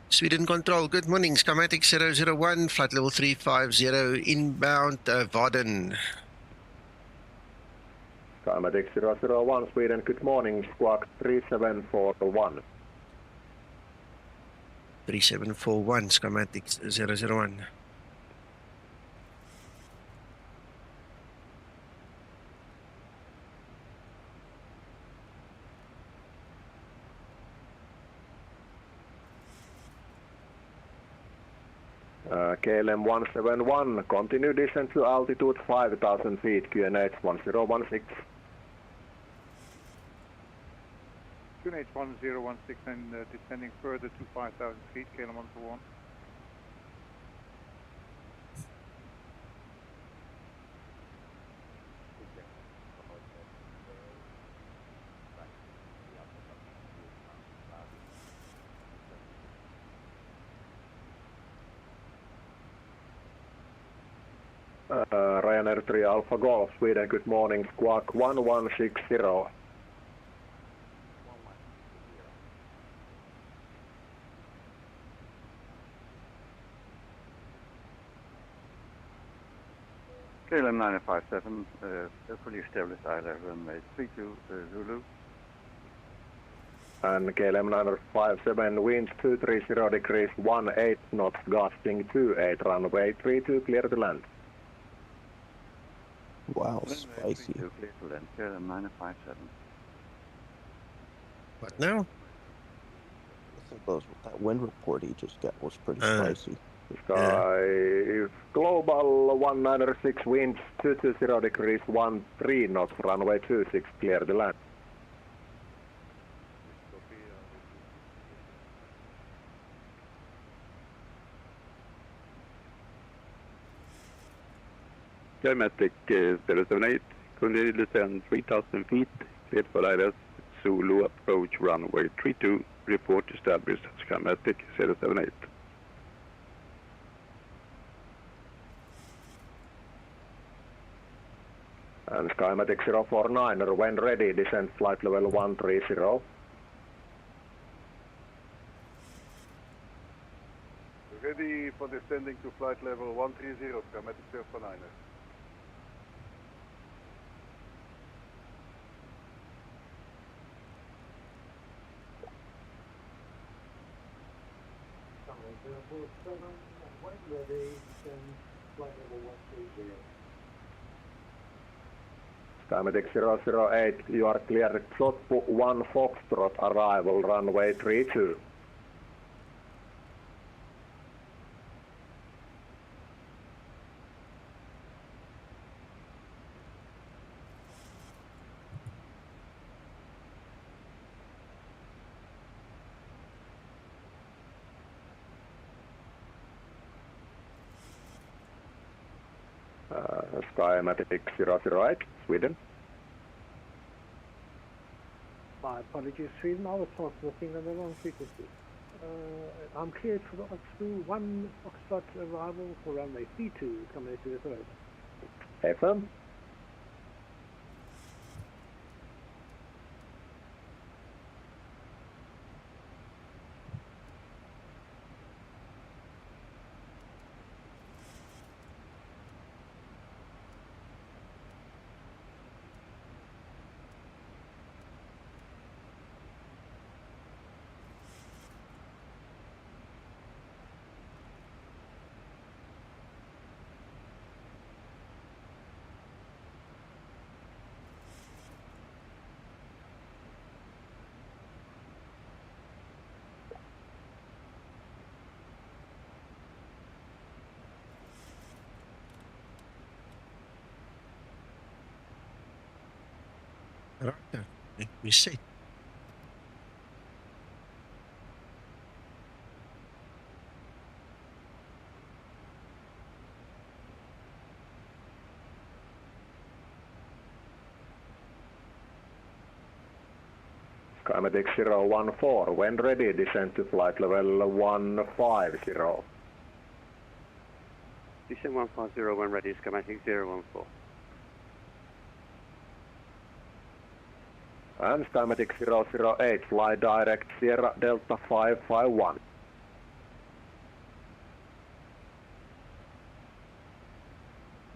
Sweden Control, good morning. Skymatix 001, flight level 350, inbound VADIN. Skymatix 001 Sweden, good morning. Squawk 3741. 3741, Skymatix 001. KLM 171, continue descent to altitude 5,000 feet, QNH 1016. QNH 1016 and descending further to 5,000 feet, KLM 141. Ryanair 3 Alpha Golf, Sweden, good morning, squawk 1160. KLM 957, fully established ILR runway 32 Zulu. And KLM 957, winds 230 degrees, 18 knots, gusting 28, runway 32, clear to land. Wow, spicy. Clear to land, KLM 957. What now? Listen, Bose, that wind report he just got was pretty spicy. Sky Global 196, winds 220 degrees, 13 knots, runway 26, clear to land. Skymatic 078, continue to descend 3,000 feet, cleared for ILS, Zulu approach runway 32, report established, Skymatic 078. And Skymatic 049, when ready, descend flight level 130. Ready for descending to flight level 130, Skymatic 049. When ready, then flight level 130. Skymatic 008, you are cleared, XOTBU 1 Foxtrot, arrival runway 32. Skymatic 008, Sweden. My apologies, Sweden. I was looking at the wrong frequency. I'm cleared for the Oxford 1 Foxtrot arrival for runway 32, coming to the road. FM. Right, let me see. Skymatic 014, when ready, descend to flight level 150. Descend 150 when ready, Skymatic 014. And Skymatic 008, fly direct Sierra Delta 551.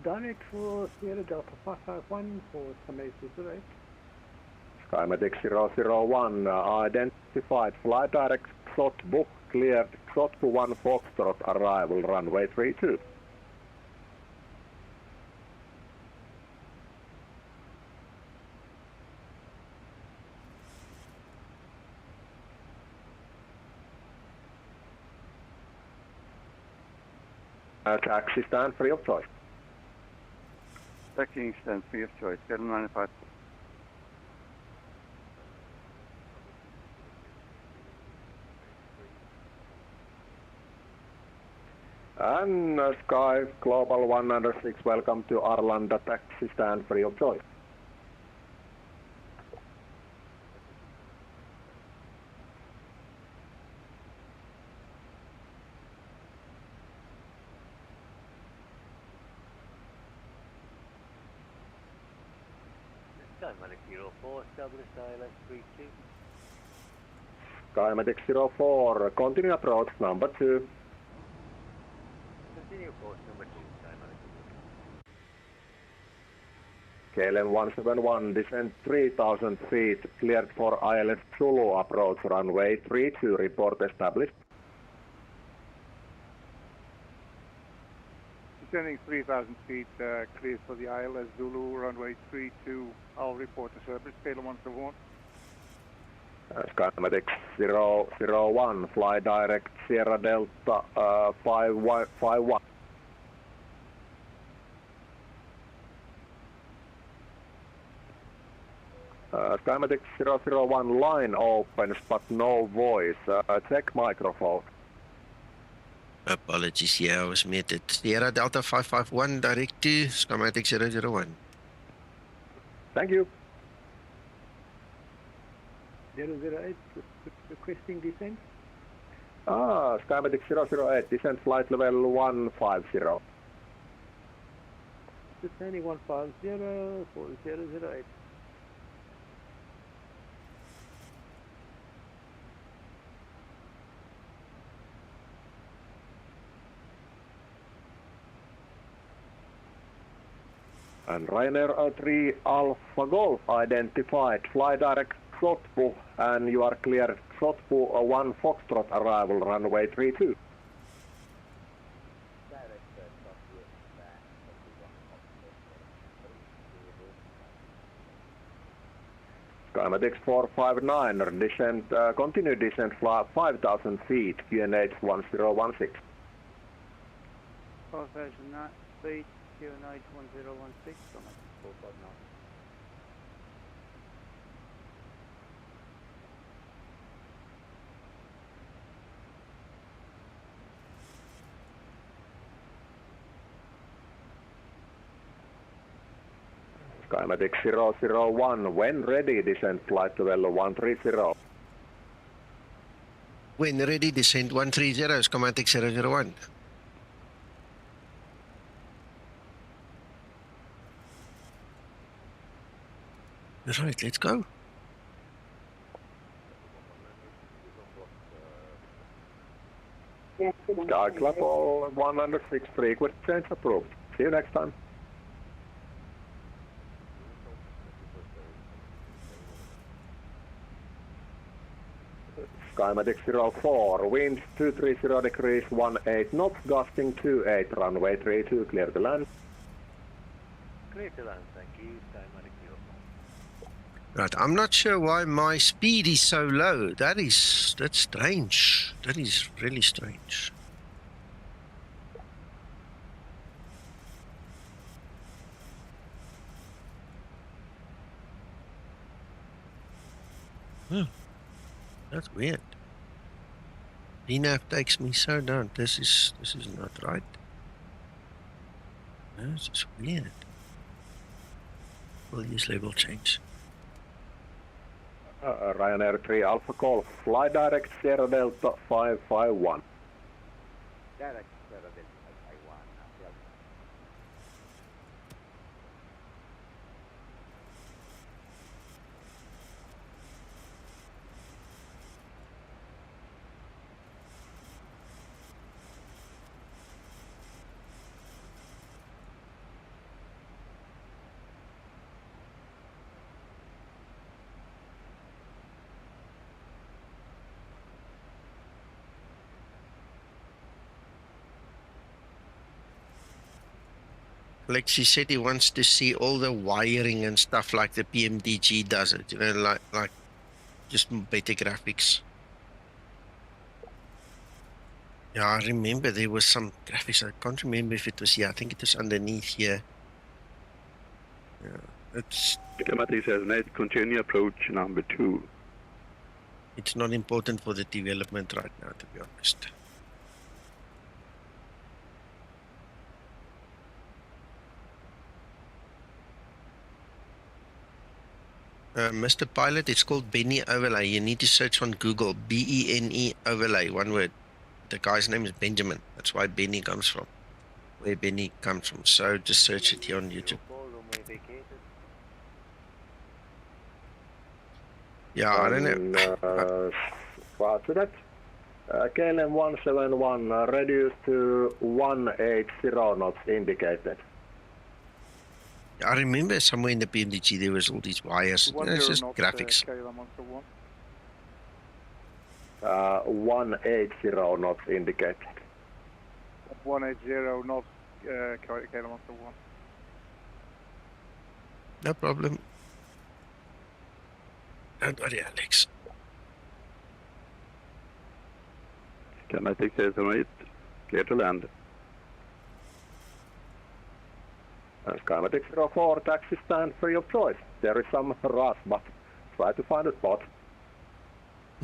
Direct for Sierra Delta 551 for Skymatic 08. Skymatic 001, identified, fly direct XOTBU, cleared XOTBU 1 Foxtrot, arrival runway 32. Taxi stand free of choice. Taxiing stand free of choice, KLM 957. And Sky Global 106, welcome to Arlanda, taxi stand free of choice. Skymatix 04, established ILS 32. Skymatix 04, continue approach number 2. Continue course number 2, Skymatix. KLM 171, descend 3,000 feet, cleared for ILS Zulu approach runway 32, report established. Descending 3,000 feet, cleared for the ILS Zulu, runway 32. I'll report the service, KLM 171. Skymatix 001, fly direct Sierra Delta 551. Skymatix 001, line opens but no voice. Check microphone. Apologies, yeah, I was muted. Sierra Delta 551, direct to Skymatix 001. Thank you. 008, requesting descent. Skymatix 008, descent flight level 150. Descending 150 for 008. And Ryanair 3 Alpha Golf identified, fly direct XOTBU, and you are clear XOTBU 1 Foxtrot arrival, runway 32. Skymatix 459, descent, continue descent flight 5,000 feet, QNH 1016. 4,000 feet, QNH 1016, Skymatix 459. Skymatix 001, when ready, descent flight level 130. When ready, descent 130, Skymatix 001. Right, let's go. Sky Club 106, frequency change approved. See you next time. Skymatix 04, winds 230 degrees 18 knots, gusting 28, runway 32, clear to land. Clear to land, thank you, Skymatix 04. Right, I'm not sure why my speed is so low. That's strange. That is really strange. That's weird. VNAV takes me so down. This is not right. This is weird. We'll use label change. Ryanair 3 Alpha Golf, fly direct Sierra Delta 551. Direct Sierra Delta 551. Lexi said he wants to see all the wiring and stuff like the PMDG does it, you know, like just better graphics. Yeah, I remember there was some graphics. I can't remember if it was here. I think it was underneath here. Yeah, it's. Skymatix has net continue approach number 2. It's not important for the development right now, to be honest. Mr. Pilot, it's called Benny Overlay. You need to search on Google. B-E-N-E Overlay, one word. The guy's name is Benjamin. That's why Benny comes from. Where Benny comes from. So just search it here on YouTube. Yeah, I don't know. Roger that. KLM 171 reduced to 180 knots indicated. I remember somewhere in the PMDG there was all these wires. It's just graphics. KLM 171. 180 knots indicated. 180 knots, KLM 171. No problem. Don't worry, Alex. Skymatix 08, clear to land. Skymatix 04, taxi stand free of choice. There is some rush, but try to find a spot.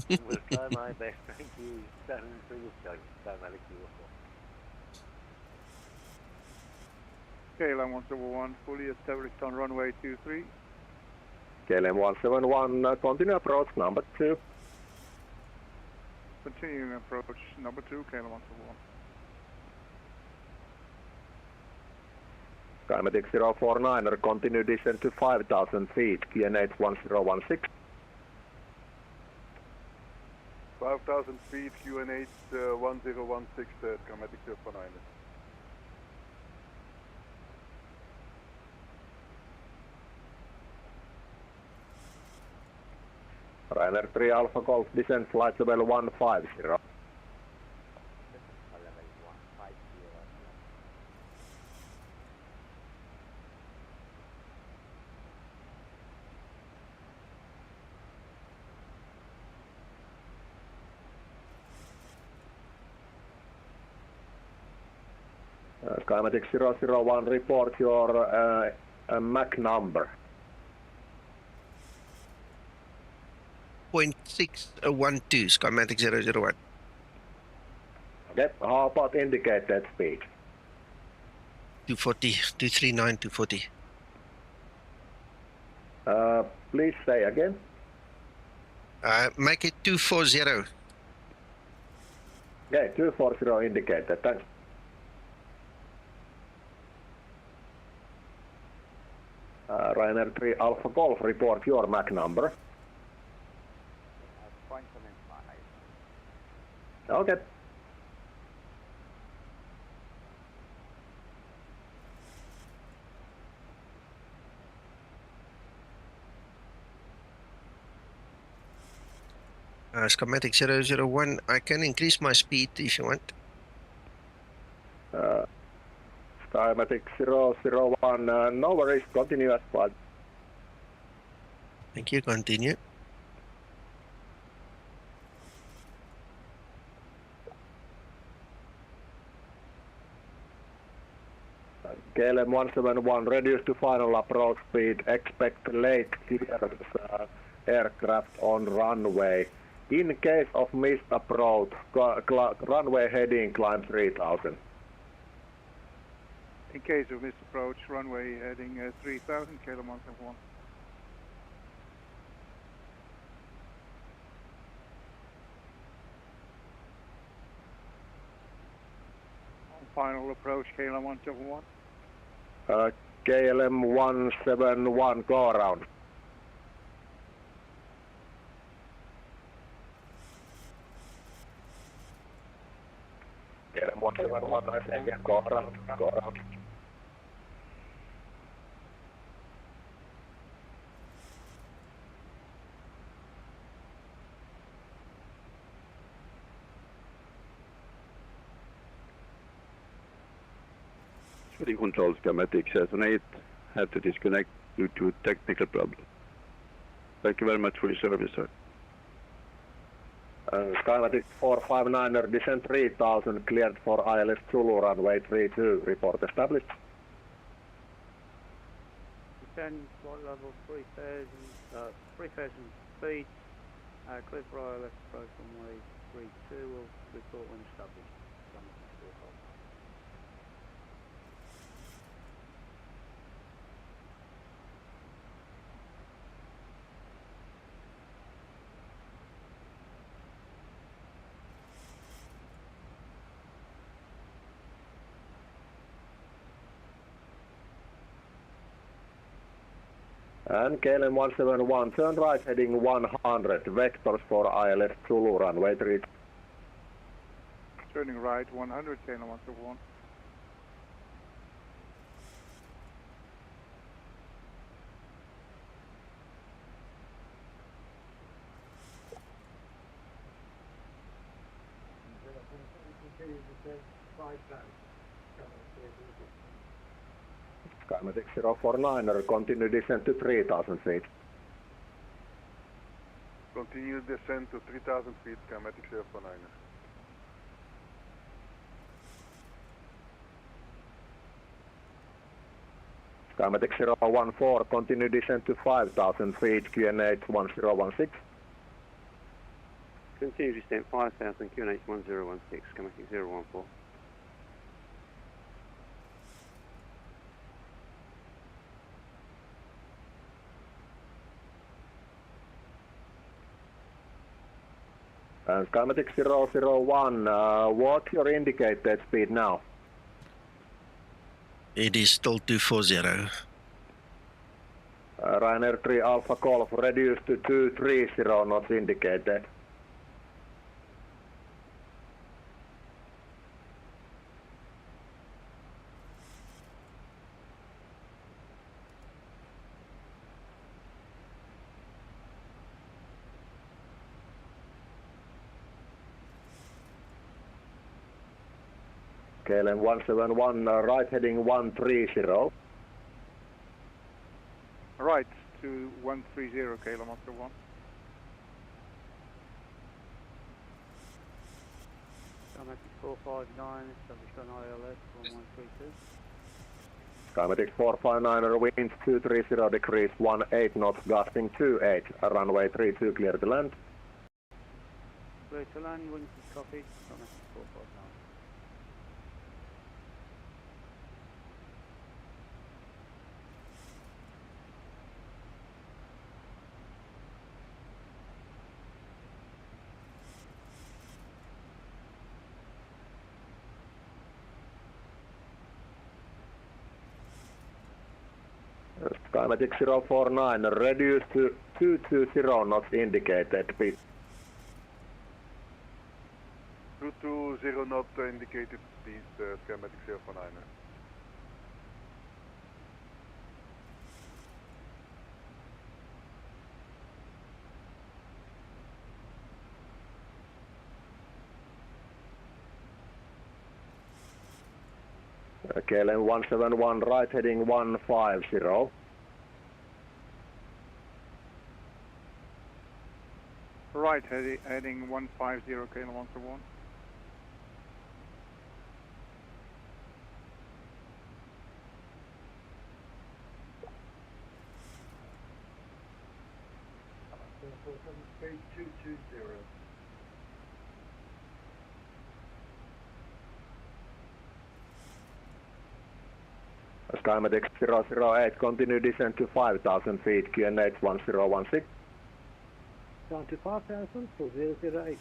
We'll try my best, thank you. Standing free of choice, Skymatix 04. KLM 171, fully established on runway 23. KLM 171, continue approach number 2. Continuing approach number 2, KLM 171. Skymatix 049, continue descent to 5,000 feet, QNH 1016. 5,000 feet, QNH 1016, Skymatix 049. Ryanair 3 Alpha Golf, descent flight level 150. Skymatix 001, report your MAC number. 0.612, Skymatix 001. Okay, how about indicated speed? 240, 239, 240. Please say again. Make it 240. Okay, 240 indicated, thanks. Ryanair 3 Alpha Golf, report your MAC number. Okay. Skymatix 001, I can increase my speed if you want. Skymatix 001, no worries, continue as planned. Thank you, continue. KLM 171, reduce to final approach speed, expect late clearance aircraft on runway. In case of missed approach, runway heading climb 3000. In case of missed approach, runway heading 3000, KLM 171. Final approach, KLM 171. KLM 171, go around. KLM 171, I say again, go around, go around. The control Skymatix 08 had to disconnect due to technical problem. Thank you very much for your service, sir. Skymatix 459er, descent 3000, cleared for ILS Zulu, runway 32, report established. Descend flight level 3,000 feet, clear for ILS approach runway 32, will report when established. And KLM 171, turn right heading 100, vectors for ILS Zulu, runway 3. Turning right 100, KLM 171. Skymatix 049er, continue descent to 3000 feet. Continue descent to 3000 feet, Skymatix 049er. Skymatix 014, continue descent to 5000 feet, QNH 1016. Continue descent 5000, QNH 1016, Skymatix 014. And Skymatix 001, what's your indicated speed now? It is still 240. Ryanair 3 Alpha Golf reduced to 230 knots indicated. KLM 171, right heading 130. Right to 130, KLM 171. Skymatix 459, established on ILS 1132. Skymatix 459er, winds 230 degrees, 18 knots, gusting 28, runway 32, clear to land. Clear to land, winds is copied, Skymatix 459. Skymatix 049, reduced to 220 knots indicated, please. 220 knot indicated speed, Skymatix 049er. KLM 171, right heading 150. Right heading 150, KLM 171. Skymatix 008, continue descent to 5000 feet, QNH 1016. Down to 5000 for 008.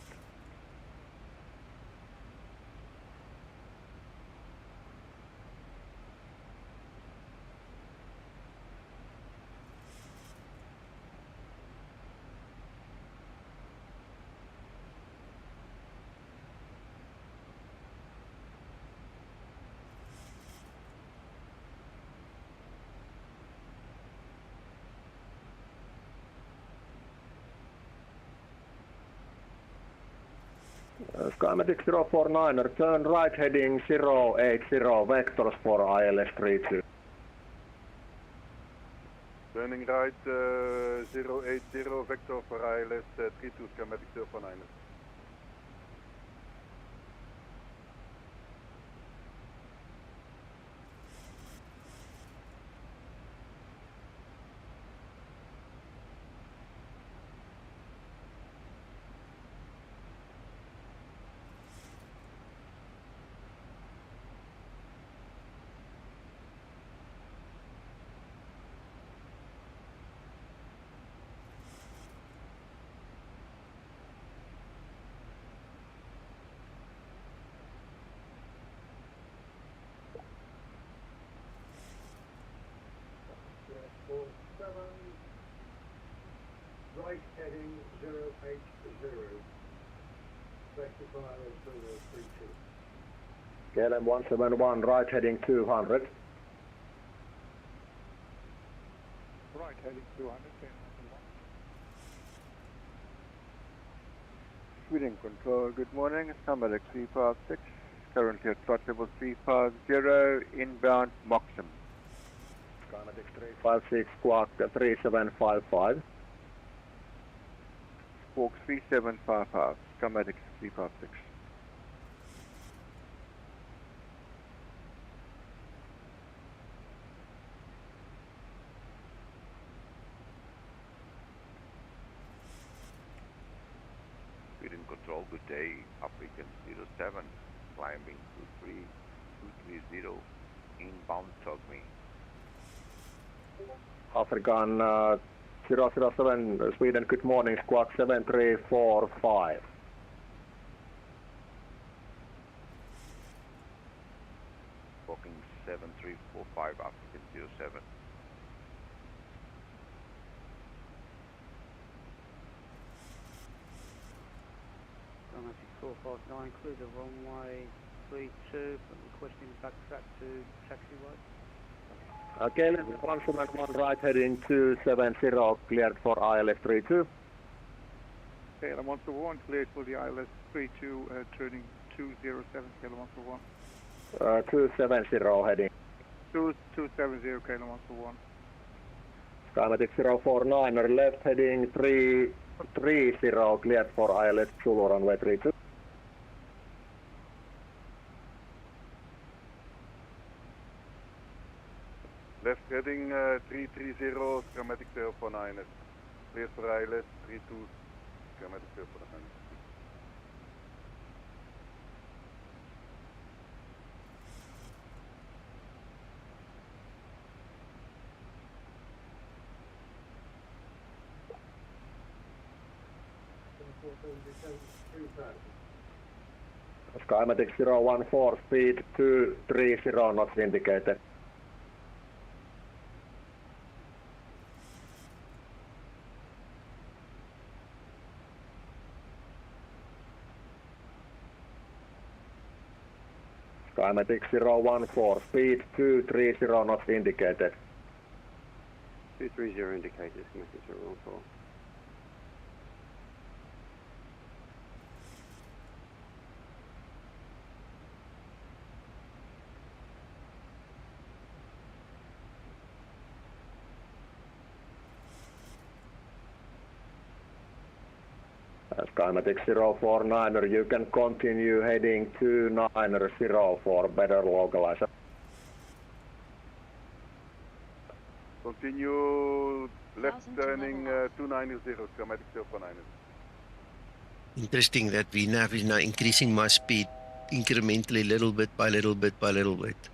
Skymatix 049er, turn right heading 080, vectors for ILS 32. Turning right 080, vector for ILS 32, Skymatix 049er. right heading 080. Rectify ILS 0032. KLM 171, right heading 200. Right heading 200. Sweden Control, good morning. Skymatix VA 6, currently at flight level 350, inbound MOXAM. Skymatix 356, squawk 3755. Squawk 3755, Skymatix VA 6. Sweden Control, good day. African 07, climbing 23230, inbound talk me. African 007, Sweden, good morning, squawk 7345. Booking 7345, African 07. Skymatix 459, clear the runway 32, but requesting backtrack to taxiway. KLM 171, right heading 270, cleared for ILS 32. KLM 171, cleared for the ILS 32, turning 207, KLM 141. 270 heading. 270, KLM 141. Skymatix 049, left heading 330, cleared for ILS Zulu runway 32. Left heading 330, Skymatix 049, cleared for ILS 32, Skymatix 049. Skymatix 014, speed 230 knots indicated. Skymatix 014, speed 230 knots indicated. 230 indicated, Skymatix 014. Skymatix 049, you can continue heading 290 for better localizer. Continue left turning 290, Skymatix 049. Interesting that VNAV is now increasing my speed incrementally, little bit by little bit by little bit.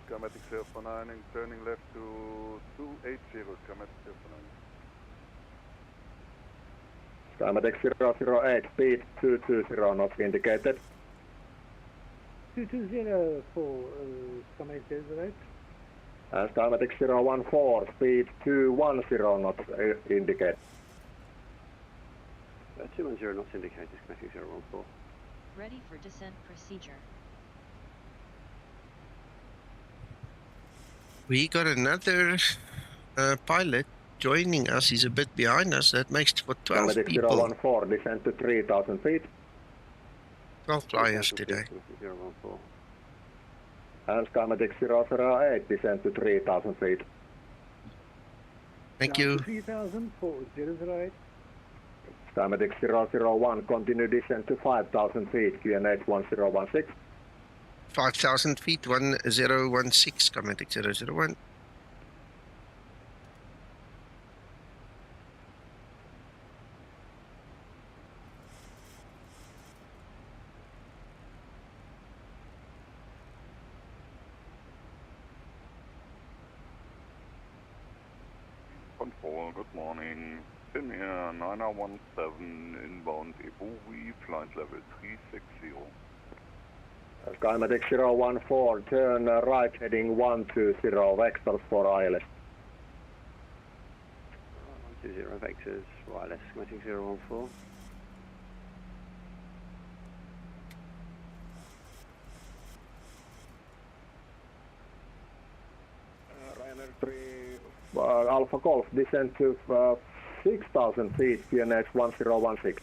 Skymatix 049, turning left to 280, Skymatix 049. Skymatix 008, speed 220 knots indicated. 220 for Skymatix 08. And Skymatix 014, speed 210 knots indicated. 210 knots indicated, Skymatix 014. Ready for descent procedure. We got another pilot joining us. He's a bit behind us. That makes for 12 Skymatix people. 014, descend to 3,000 feet. 12 flyers today. 014. And Skymatix 008, descend to 3,000 feet. Thank Down you. to 3,000 for 008. Skymatix 001, continue descent to 5,000 feet, QNH 1016. 5,000 feet, 1016, Skymatix 001. Control, good morning. Finnair 9017 inbound EBUV, flight level 360. Skymatix 014, turn right heading 120, vectors for ILS. 120 vectors, wireless, Skymatix 014. Ryanair 3, Alpha Golf, descend to 6,000 feet, QNH 1016.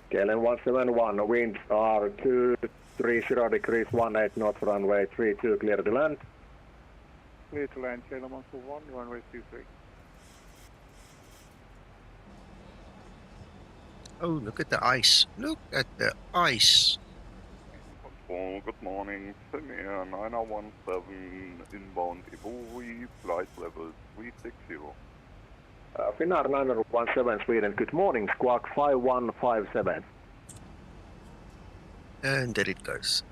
KLM 171, winds are 230 degrees, 18 knots, runway 32, clear to land. Clear to land, KLM 141, runway 23. Oh, look at the ice. Look at the ice. Control, good morning. Finnair 9017 inbound EBUV, flight level 360. Finnair 917 Sweden, good morning, squawk 5157. And there it goes.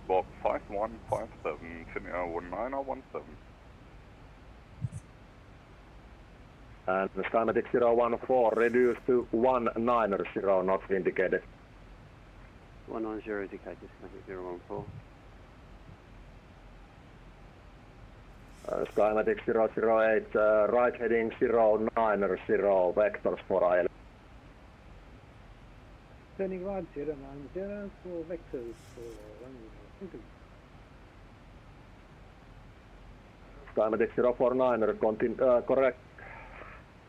Squawk 5157, Finnair 9017. And Skymatix 014, reduced to 190 knots indicated. 190 indicated, Skymatix 014. Skymatix 008, right heading 090, vectors for ILS. Turning right 090 for vectors for runway. Skymatix 049, correct.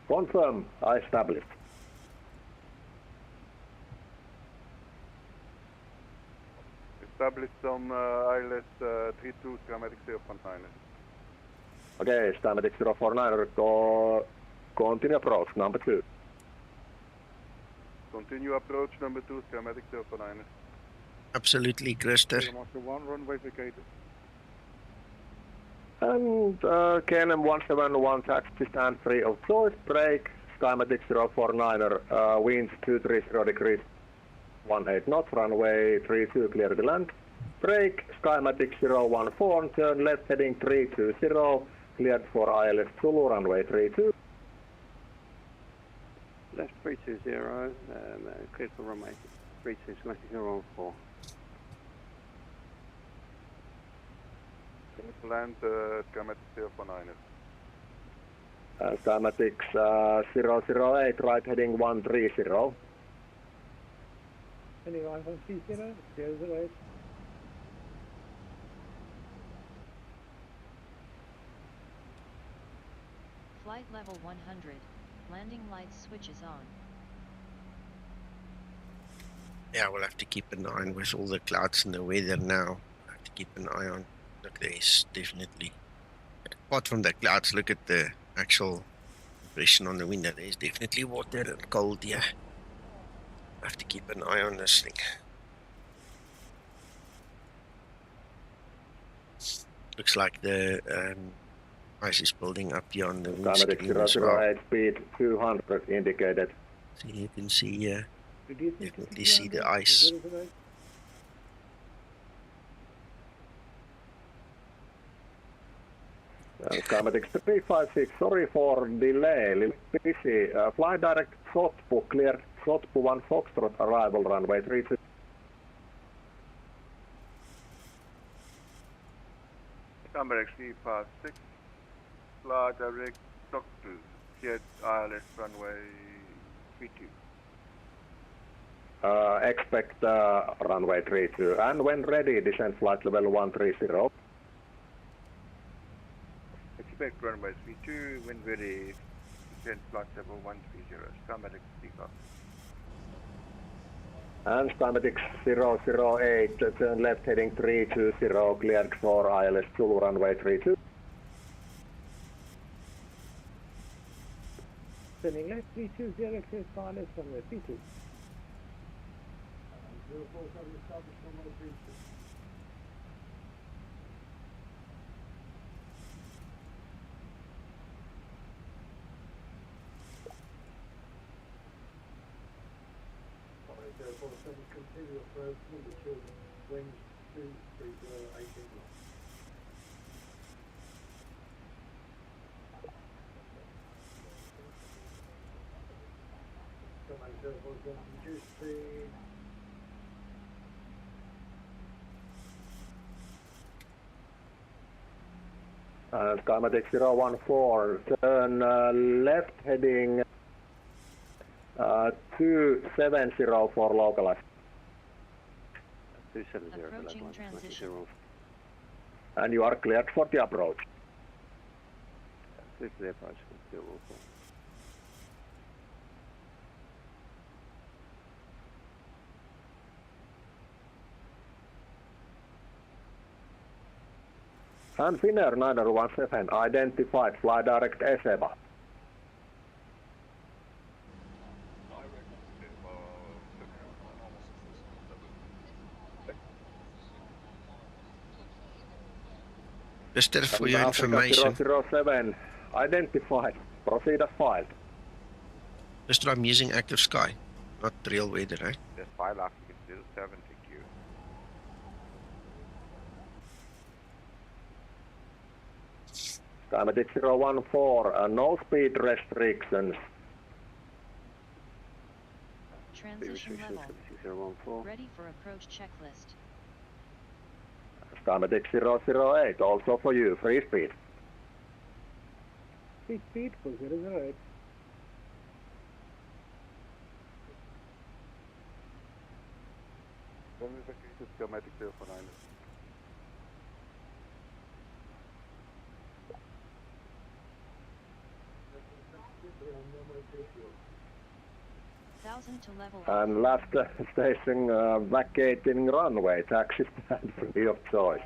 Confirm, I established. Established on ILS 32, Skymatix 049. Okay, Skymatix 049, continue approach, number 2. Continue approach number 2, Skymatix 049. Absolutely, Krister. KLM 1, runway vacated. And KLM 171, taxi stand free of choice, brake, Skymatix 049, winds 230 degrees, 18 knots, runway 32, clear to land. Brake, Skymatix 014, turn left heading 320, cleared for ILS Zulu, runway 32. Left 320, cleared for runway 32, Skymatix 014. Land Skymatix 049. Skymatix 008, right heading 130. Turning right 130, 008. Flight level 100. Landing lights switches on. Yeah, we'll have to keep an eye on with all the clouds and the weather now. We'll have to keep an eye on. Look, there's definitely, apart from the clouds, look at the actual impression on the window. There's definitely water and cold here. I have to keep an eye on this thing. Looks like the ice is building up here on the windscreen as well. 008, speed 200 indicated. So you can see, definitely see the ice. Skymatix 356, sorry for delay, little busy. Fly direct XOTBU, clear XOTBU 1 Foxtrot, arrival runway 32. Skymatix 356, fly direct XOTBU, jet ILS runway 32. Expect runway 32, and when ready, descend flight level 130. Expect runway 32, when ready, descend flight level 130, Skymatix Takeoff. And Skymatix 008, turn left heading 320, cleared for ILS Zulu, runway 32. Turning left 320, clear for ILS runway 32. 047 established runway 32. Continue approach number 2, winds Skymatix 014, turn left heading 270 for localize. 270 Approaching transition. And you are cleared for the approach. This is the approach. 014. And Finnair 917 identified, fly direct SEVA. Just for your information. 007 identified, proceed as filed. Just I'm using active sky, not real weather, right? Yes, file after 07 TQ. Skymatix 014, no speed restrictions. Transition level. Ready for approach checklist. Skymatix 008, also for you, free speed. Free speed for 008. When is the case of Skymatix 049? To level And last station vacating runway, taxi stand free of choice.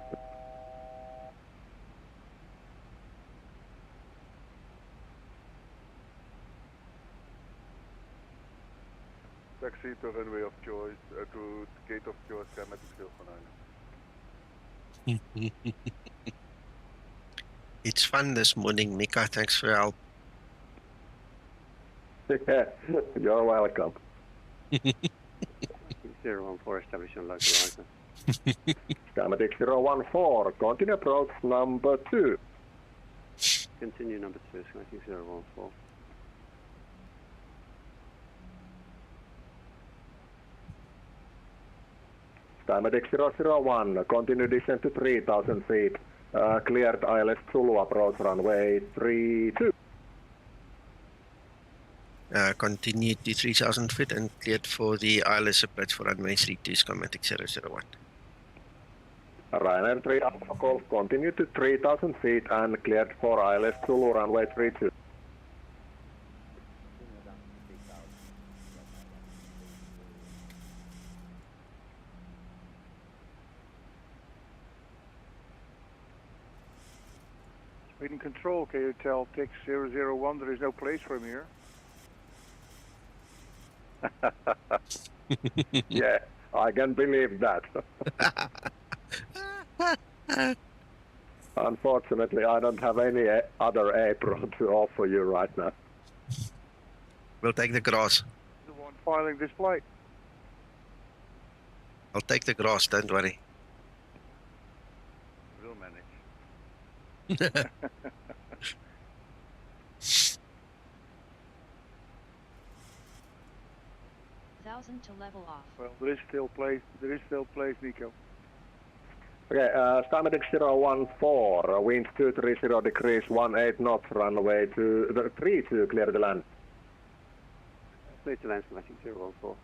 Taxi to runway of choice, to gate of choice, Skymatix 049. It's fun this morning, Mika. Thanks for your help. You're welcome. 014 establishing local license. Skymatix 014, continue approach number 2. Continue number 2, Skymatix 014. Skymatix 001, continue descent to 3,000 feet. Cleared ILS Zulu approach runway 32. Continue to 3,000 feet and cleared for the ILS approach for runway 32, Skymatix 001. Ryanair 3 Alpha Golf, continue to 3,000 feet and cleared for ILS Zulu runway 32. Speed and control, can you tell Tix 001 there is no place for him here? Yeah, I can believe that. Unfortunately, I don't have any other apron to offer you right now. We'll take the grass. The one filing this flight. I'll take the grass, don't worry. We'll manage. 1,000 to level off. Well, there is still place, Nico. Okay, Skymatix 014, wind 230 degrees, 18 knots, runway to the 32, clear the land. Clear to land, Skymatix 014.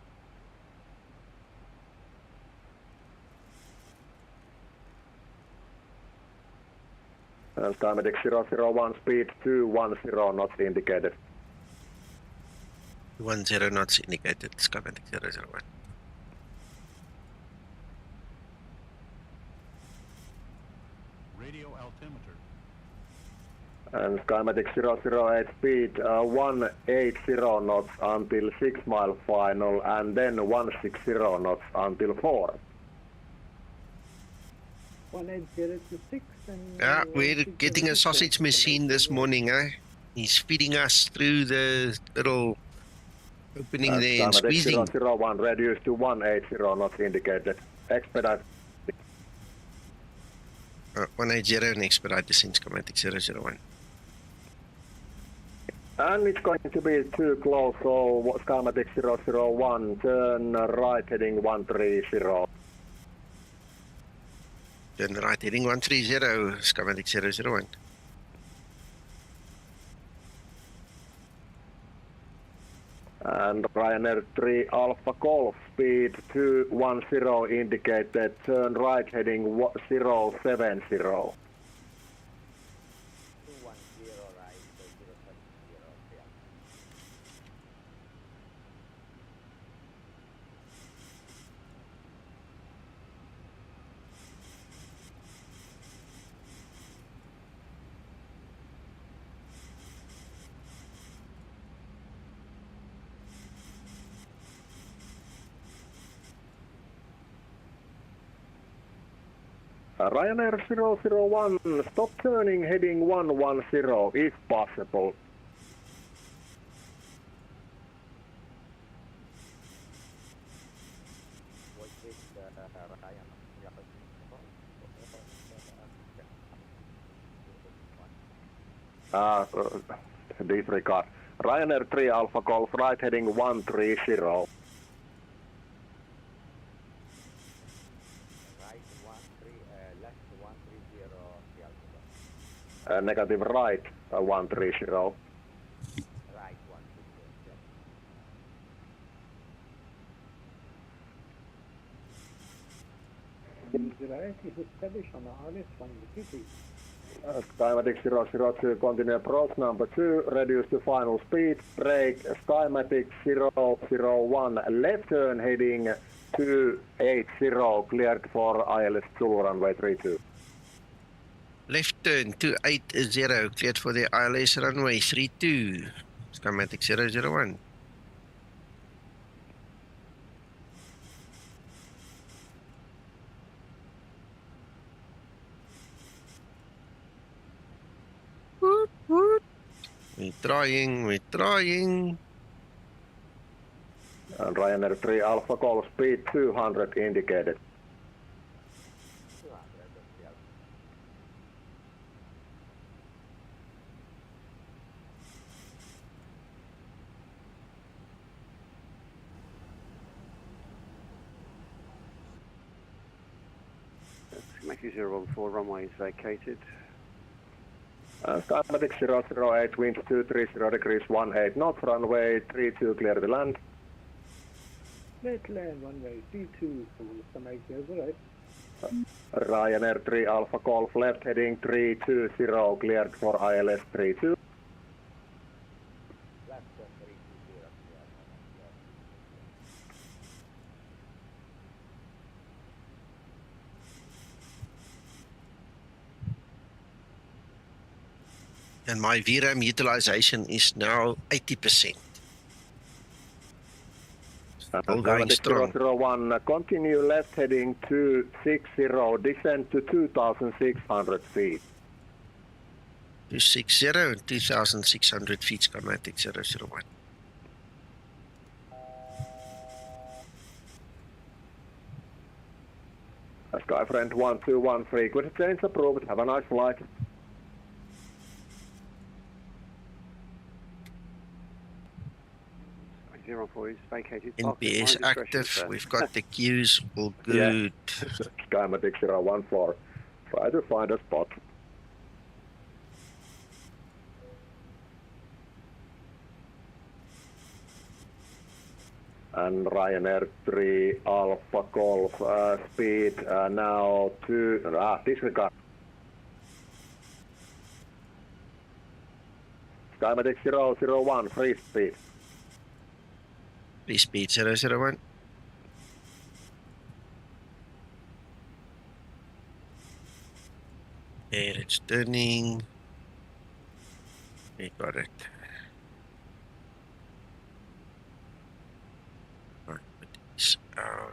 Skymatix 001, speed 210 knots indicated. 10 knots indicated, Skymatix 001. Radio altimeter. And Skymatix 008, speed 180 knots until 6 mile final, and then 160 knots until 4. 180 to 6 and... Yeah, we're getting a sausage machine this morning, eh? He's feeding us through the little opening there and squeezing. Skymatix 001, reduced to 180 knots indicated. Expedite. 180 and expedite descent Skymatix 001. And it's going to be too close, so Skymatix 001, turn right heading 130. Turn right heading 130, Skymatix 001. And Ryanair 3 Alpha Golf, speed 210 indicated, turn right heading 070. Ryanair 001, stop turning heading 110 if possible. Disregard. Ryanair 3 Alpha Golf, right heading 130. Negative right, 130. Right, 130. Is established on the ILS 150. Skymatix 002, continue approach number 2, reduce to final speed, brake, Skymatix 001, left turn heading 280, cleared for ILS 2, runway 32. Left turn 280, cleared for the ILS runway 32, Skymatix 001. We're trying. And Ryanair 3 Alpha Golf, speed 200 indicated. Skymatix 014, runway is vacated. Skymatix 008, wind 230 degrees 18 knots, runway 32, clear to land. Let land runway 32 for Skymatix 008. Ryanair 3 Alpha Golf, left heading 320, cleared for ILS 32. And my VRAM utilization is now 80%. Still going strong. 001, continue left heading 260, descend to 2,600 feet. 260 and 2,600 feet, Skymatix 001. Skyfriend 121, frequency change approved, have a nice flight. 04 is vacated. NPS active, we've got the queues all good. Yeah. Skymatix 014, try to find a spot. And Ryanair 3 Alpha Golf, speed now to, disregard. Skymatix 001, free speed. Free speed 001. There it's turning. We got it. Right, but it's our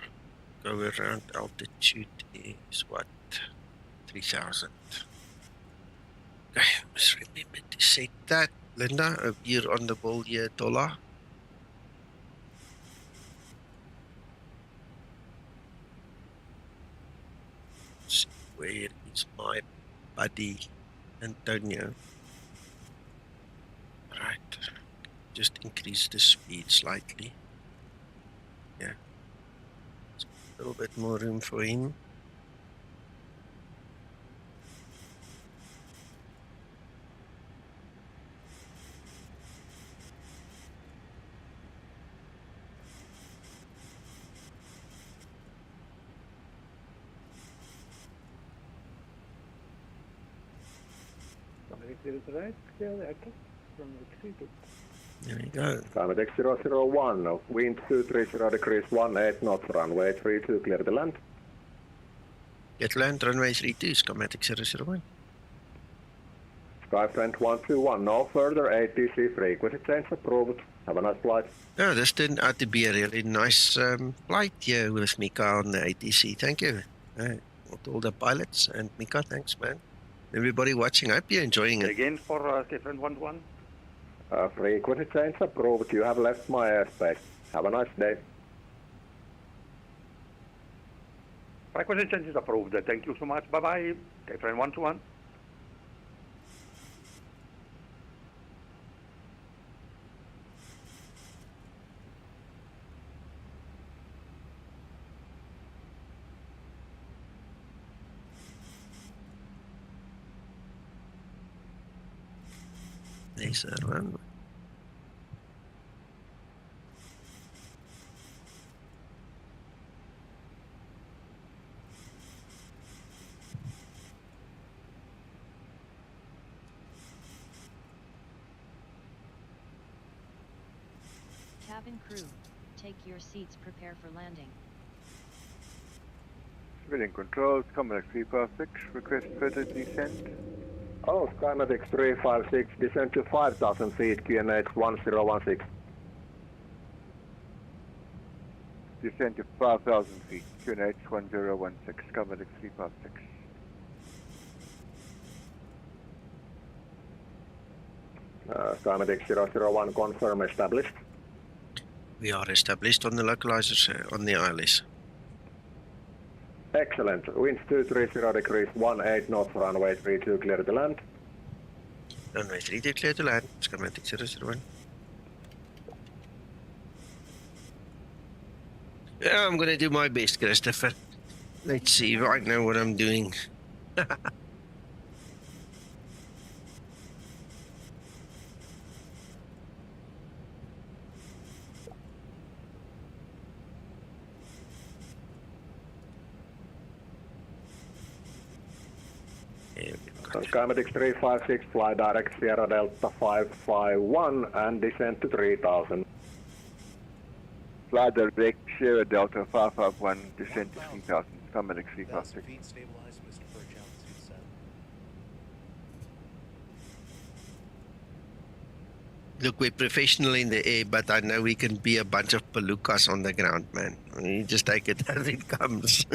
go around altitude is what? 3,000. Okay, must remember to set that. Linda, you're on the ball here, $. Where is my buddy Antonio. Right, just increase the speed slightly. Yeah, a little bit more room for him. Right, clear the aircraft from XE2. There we go. Skymatix 001, wind 230 degrees 18 knots, runway 32, clear the land. Get land, runway 32, Skymatix 001. Skyfriend 121, no further ATC, frequency change approved. Have a nice flight. Oh, this turned out to be a really nice flight here with Mika on the ATC. Thank you. All the pilots and Mika, thanks, man. Everybody watching, I hope you're enjoying it. Again for Skyfriend 121. Frequency change approved. You have left my airspace. Have a nice day. Frequency change is approved. Thank you so much. Bye-bye. Skyfriend 121. There's a runway. Cabin crew, take your seats, prepare for landing. Civilian control, Skymatix 356, request further descent. Oh, Skymatix 356, descend to 5,000 feet, QNH 1016. Descent to 5,000 feet, QNH 1016, Skymatix 356. Skymatix 001, confirm established. We are established on the localizers on the ILS. Excellent. Winds 230 degrees 18 knots, runway 32, clear the land. Runway 32, clear to land. Skymatix 001. Yeah, I'm gonna do my best, Christopher. Let's see if I know what I'm doing. Skymatix 356, fly direct Sierra Delta 551 and descend to 3000. Fly direct Sierra Delta 551, descent to 3000, Skymatix 356. Look, we're professional in the air, but I know we can be a bunch of palookas on the ground, man. You just take it as it comes.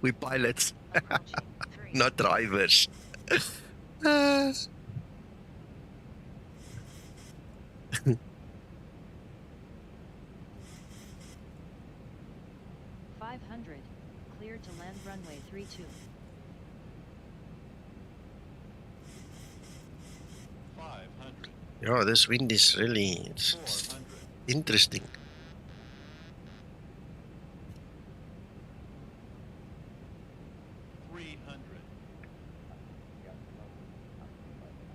We pilots, not drivers. 500, clear to land runway 32. 500. Yeah, this wind is really it's interesting. 300.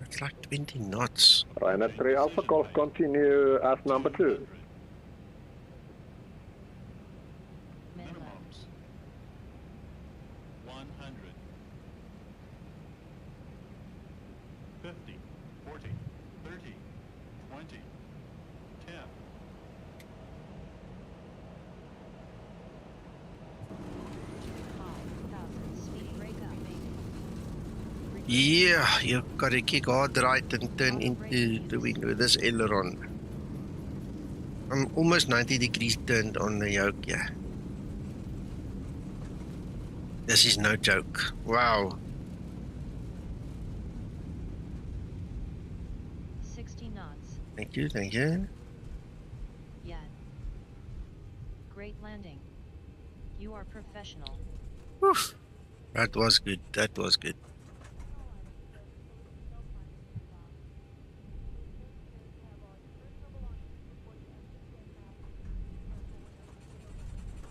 It's like 20 knots. Ryanair 3 Alpha Golf continue as number 2. Minimums. 100. 50. 40. 30. 20. 10. Yeah, you've got to kick hard right and turn into the wind with this aileron. I'm almost 90 degrees turned on the yoke, yeah. This is no joke. Wow. 60 knots. Thank you, thank you. Yeah. Great landing. You are professional. Woof. That was good, that was good.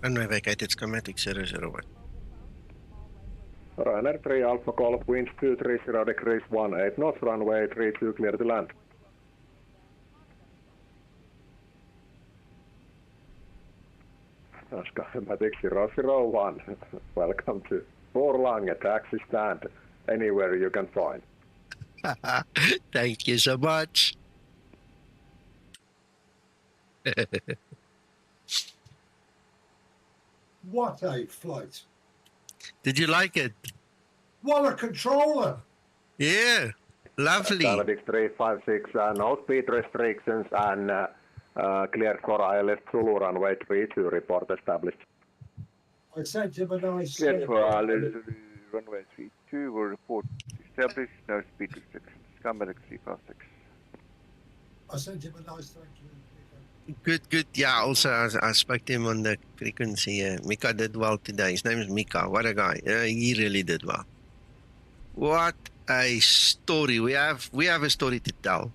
Runway vacated Skymatix 001. Ryanair 3 Alpha Golf, winds 230 degrees 18 knots, runway 32 clear to land. Skymatix 001, welcome to Borlange taxi stand, anywhere you can find. Thank you so much. What a flight. Did you like it? What a controller. Yeah, lovely. Skymatix 356, no speed restrictions and cleared for ILS Zulu runway 32, report established. I sent him a nice... Cleared for ILS runway 32, will report established, no speed restrictions. Skymatix 356. I sent him a nice thank you. Good. Yeah, also I spoke to him on the frequency. Mika did well today. His name is Mika. What a guy. He really did well. What a story. We have a story to tell.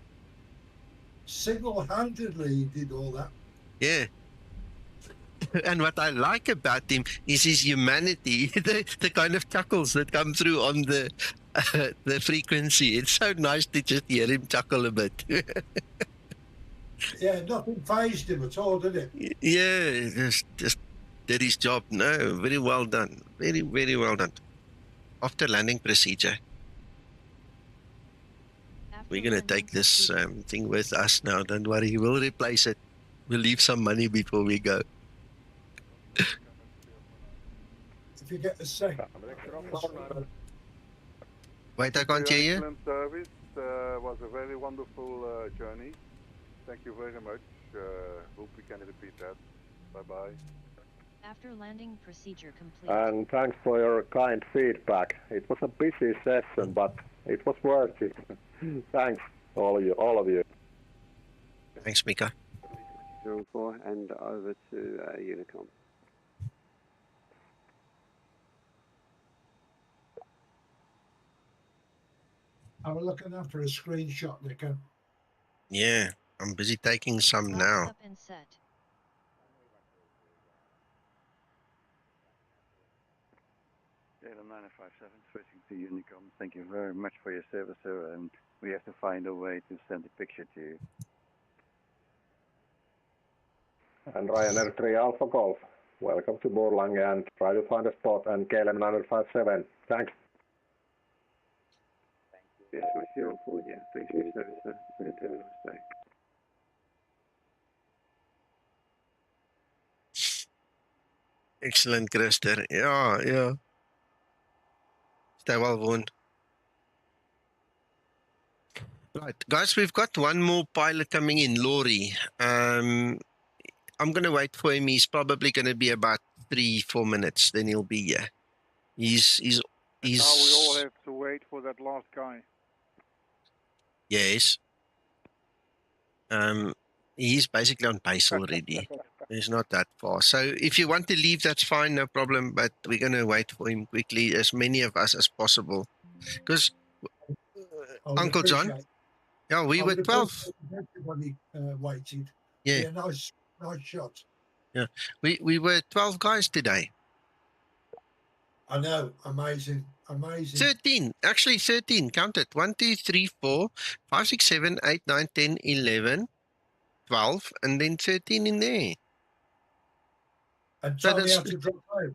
Single-handedly he did all that. Yeah. And what I like about him is his humanity, the kind of chuckles that come through on the frequency. It's so nice to just hear him chuckle a bit. Yeah, nothing phased him at all, did it? Yeah, just did his job. No, very well done. Very, very well done. After landing procedure. We're going to take this thing with us now. Don't worry, we'll replace it. We'll leave some money before we go. If you get a second. Wait, I can't hear you. Excellent service. Was a very wonderful journey. Thank you very much. Hope we can repeat that. Bye-bye. After landing procedure complete. And thanks for your kind feedback. It was a busy session, but it was worth it. Thanks, all of you. Thanks, Mika. 04 and over to Unicom. I was looking after a screenshot, Nico. Yeah, I'm busy taking some now. Up and set. Data 957 switching to Unicom. Thank you very much for your service, sir, and we have to find a way to send a picture to you. And Ryanair 3 Alpha Golf, welcome to Borlange and try to find a spot and KLM 957. Thanks. Yes, we're here for you. Thanks for your service, sir. Have a nice day. Excellent, Christer. Yeah. Stay well, Vaughan. Right, guys, we've got one more pilot coming in, Laurie. I'm going to wait for him. He's probably going to be about 3-4 minutes. Then he'll be here. He's. Now we all have to wait for that last guy. Yes. He's basically on base already. He's not that far. So if you want to leave, that's fine, no problem. But we're going to wait for him quickly, as many of us as possible. Because Uncle John, yeah, we were 12. Everybody waited. Yeah. Nice shot. Yeah, we were 12 guys today. I know, amazing. 13, actually 13. Count it. 1, 2, 3, 4, 5, 6, 7, 8, 9, 10, 11, 12, and then 13 in there. And Tommy had to drop out.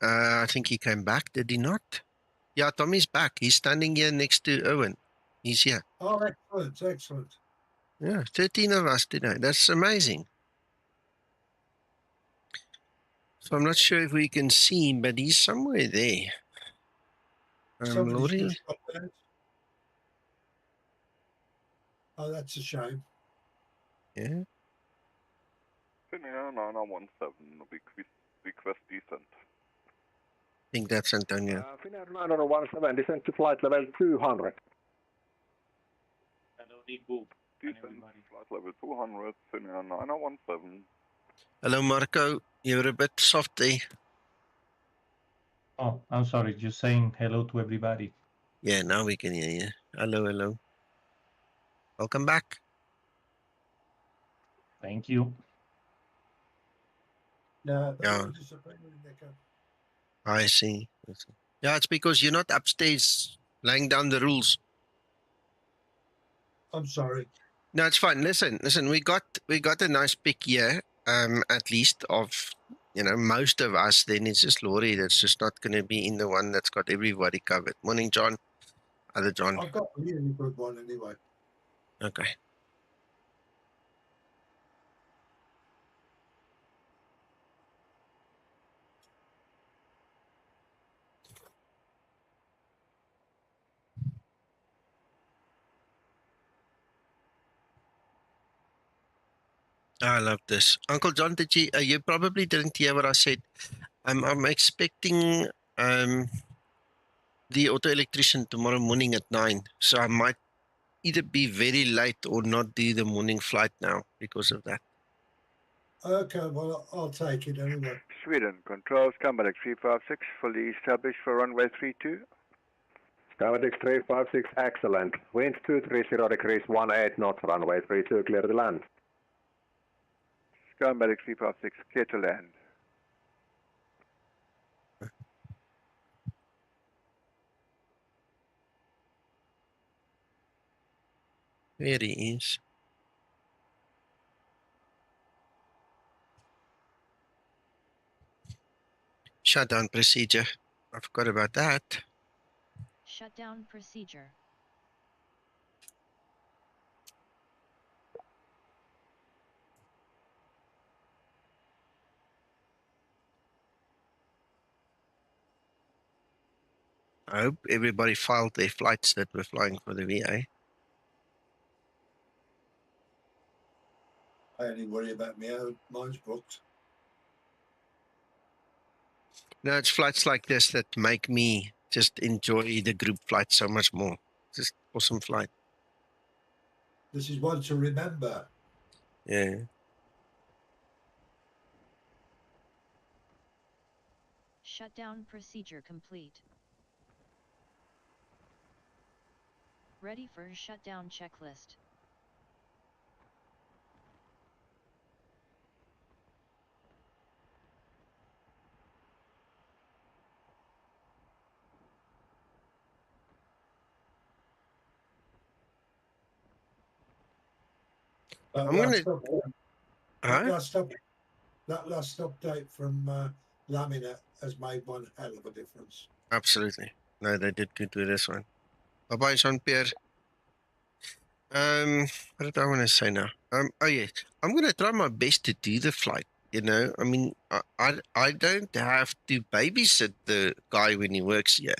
I think he came back, did he not? Yeah, Tommy's back. He's standing here next to Owen. He's here. Oh, excellent. Yeah, 13 of us today. That's amazing. So I'm not sure if we can see him, but he's somewhere there. Laurie? Just dropped out. Oh, that's a shame. Yeah. Finnair 917, request descent. I think that's Antonio. Finnair 917, descent to flight level 200. I don't need boop. Descent, flight level 200, Finnair 917. Hello, Marco. You're a bit soft there. Oh, I'm sorry. Just saying hello to everybody. Yeah, now we can hear you. Hello. Welcome back. Thank you. No, they're Yeah, all disappearing, Nico. I see. Yeah, it's because you're not upstairs laying down the rules. I'm sorry. No, it's fine. Listen. We got a nice pick here. At least of most of us. Then it's just Laurie that's just not going to be in the one that's got everybody covered. Morning, John. Other John. I've got a really good one anyway. Okay. I love this. Uncle John, did you probably didn't hear what I said. I'm expecting the auto electrician tomorrow morning at 9. So I might either be very late or not do the morning flight now because of that. Okay, well, I'll take it anyway. Sweden, control Skymatix 356, fully established for runway 32. Skymatix 356, excellent. Wind 230 degrees, 18 knots, runway 32, clear to land. Skymatix 356, clear to land. There he is. Shutdown procedure. I forgot about that. Shutdown procedure. I hope everybody filed their flights that were flying for the VA. I only worry about me own. Mine's booked. No, it's flights like this that make me just enjoy the group flight so much more. Just awesome flight. This is one to remember. Yeah. Shutdown procedure complete. Ready for shutdown checklist. That I'm last gonna. update, that last update from Laminate has made one hell of a difference. Absolutely. No, they did good with this one. Bye-bye, Jean-Pierre. What did I want to say now? Oh yes, I'm going to try my best to do the flight. I mean, I don't have to babysit the guy when he works here,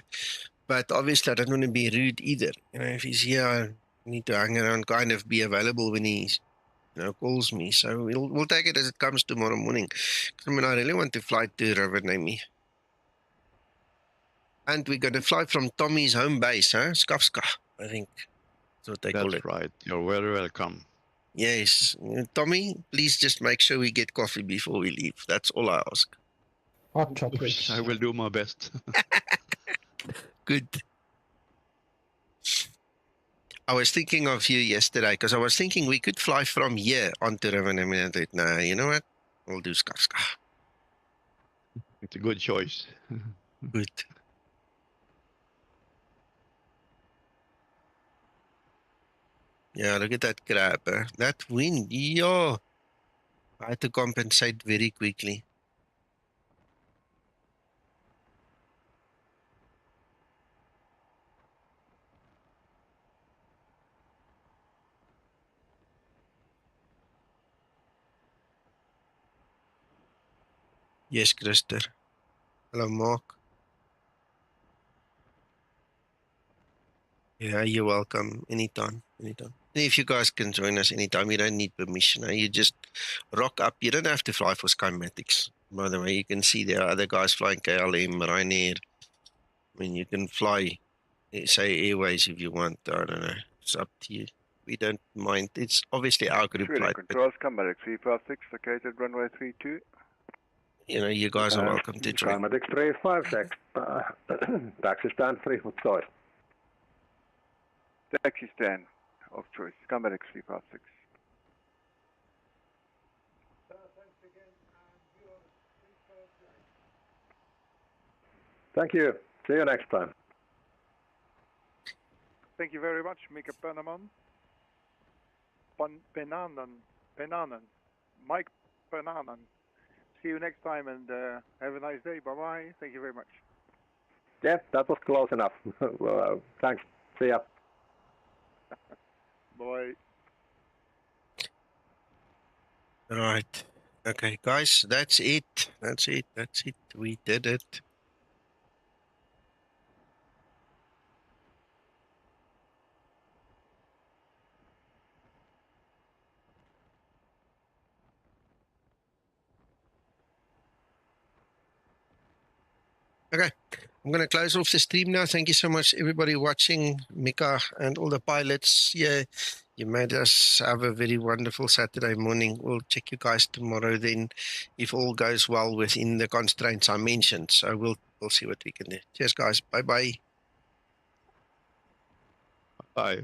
but obviously I don't want to be rude either. If he's here, I need to hang around, kind of be available when he's, calls me. So we'll take it as it comes tomorrow morning. I mean, I really want to fly to Rovaniemi. And we're going to fly from Tommy's home base, Skavska, I think. That's what they call it. That's right. You're very welcome. Yes. Tommy, please just make sure we get coffee before we leave. That's all I ask. Hot chocolates. I will do my best. Good. I was thinking of you yesterday because I was thinking we could fly from here onto Rovaniemi. And I thought, nah, you know what? We'll do Skavska. It's a good choice. Good. Yeah, look at that crab. That wind, yo. I had to compensate very quickly. Yes, Christer. Hello, Mark. Yeah, you're welcome. Anytime. If you guys can join us anytime, you don't need permission. You just rock up. You don't have to fly for Skymatix. By the way, you can see there are other guys flying KLM, Ryanair. I mean, you can fly, say, Airways if you want. I don't know. It's up to you. We don't mind. It's obviously our group Sweden, flight, but, control Skymatix 356, located runway 32. you guys are welcome to join. Skymatix 356, taxi stand 3 foot choice. Taxi stand of choice, Skymatix 356. Thank you. See you next time. Thank you very much, Mika Penaman. Penanen. Mike Penanen. See you next time and have a nice day. Bye-bye. Thank you very much. Yeah, that was close enough. Well, thanks. See ya. Bye. Right. Okay, guys, that's it. That's it. That's it. We did it. Okay, I'm going to close off the stream now. Thank you so much, everybody watching, Mika and all the pilots. Yeah, you made us have a very wonderful Saturday morning. We'll check you guys tomorrow then, if all goes well within the constraints I mentioned. So we'll see what we can do. Cheers, guys. Bye-bye. Bye.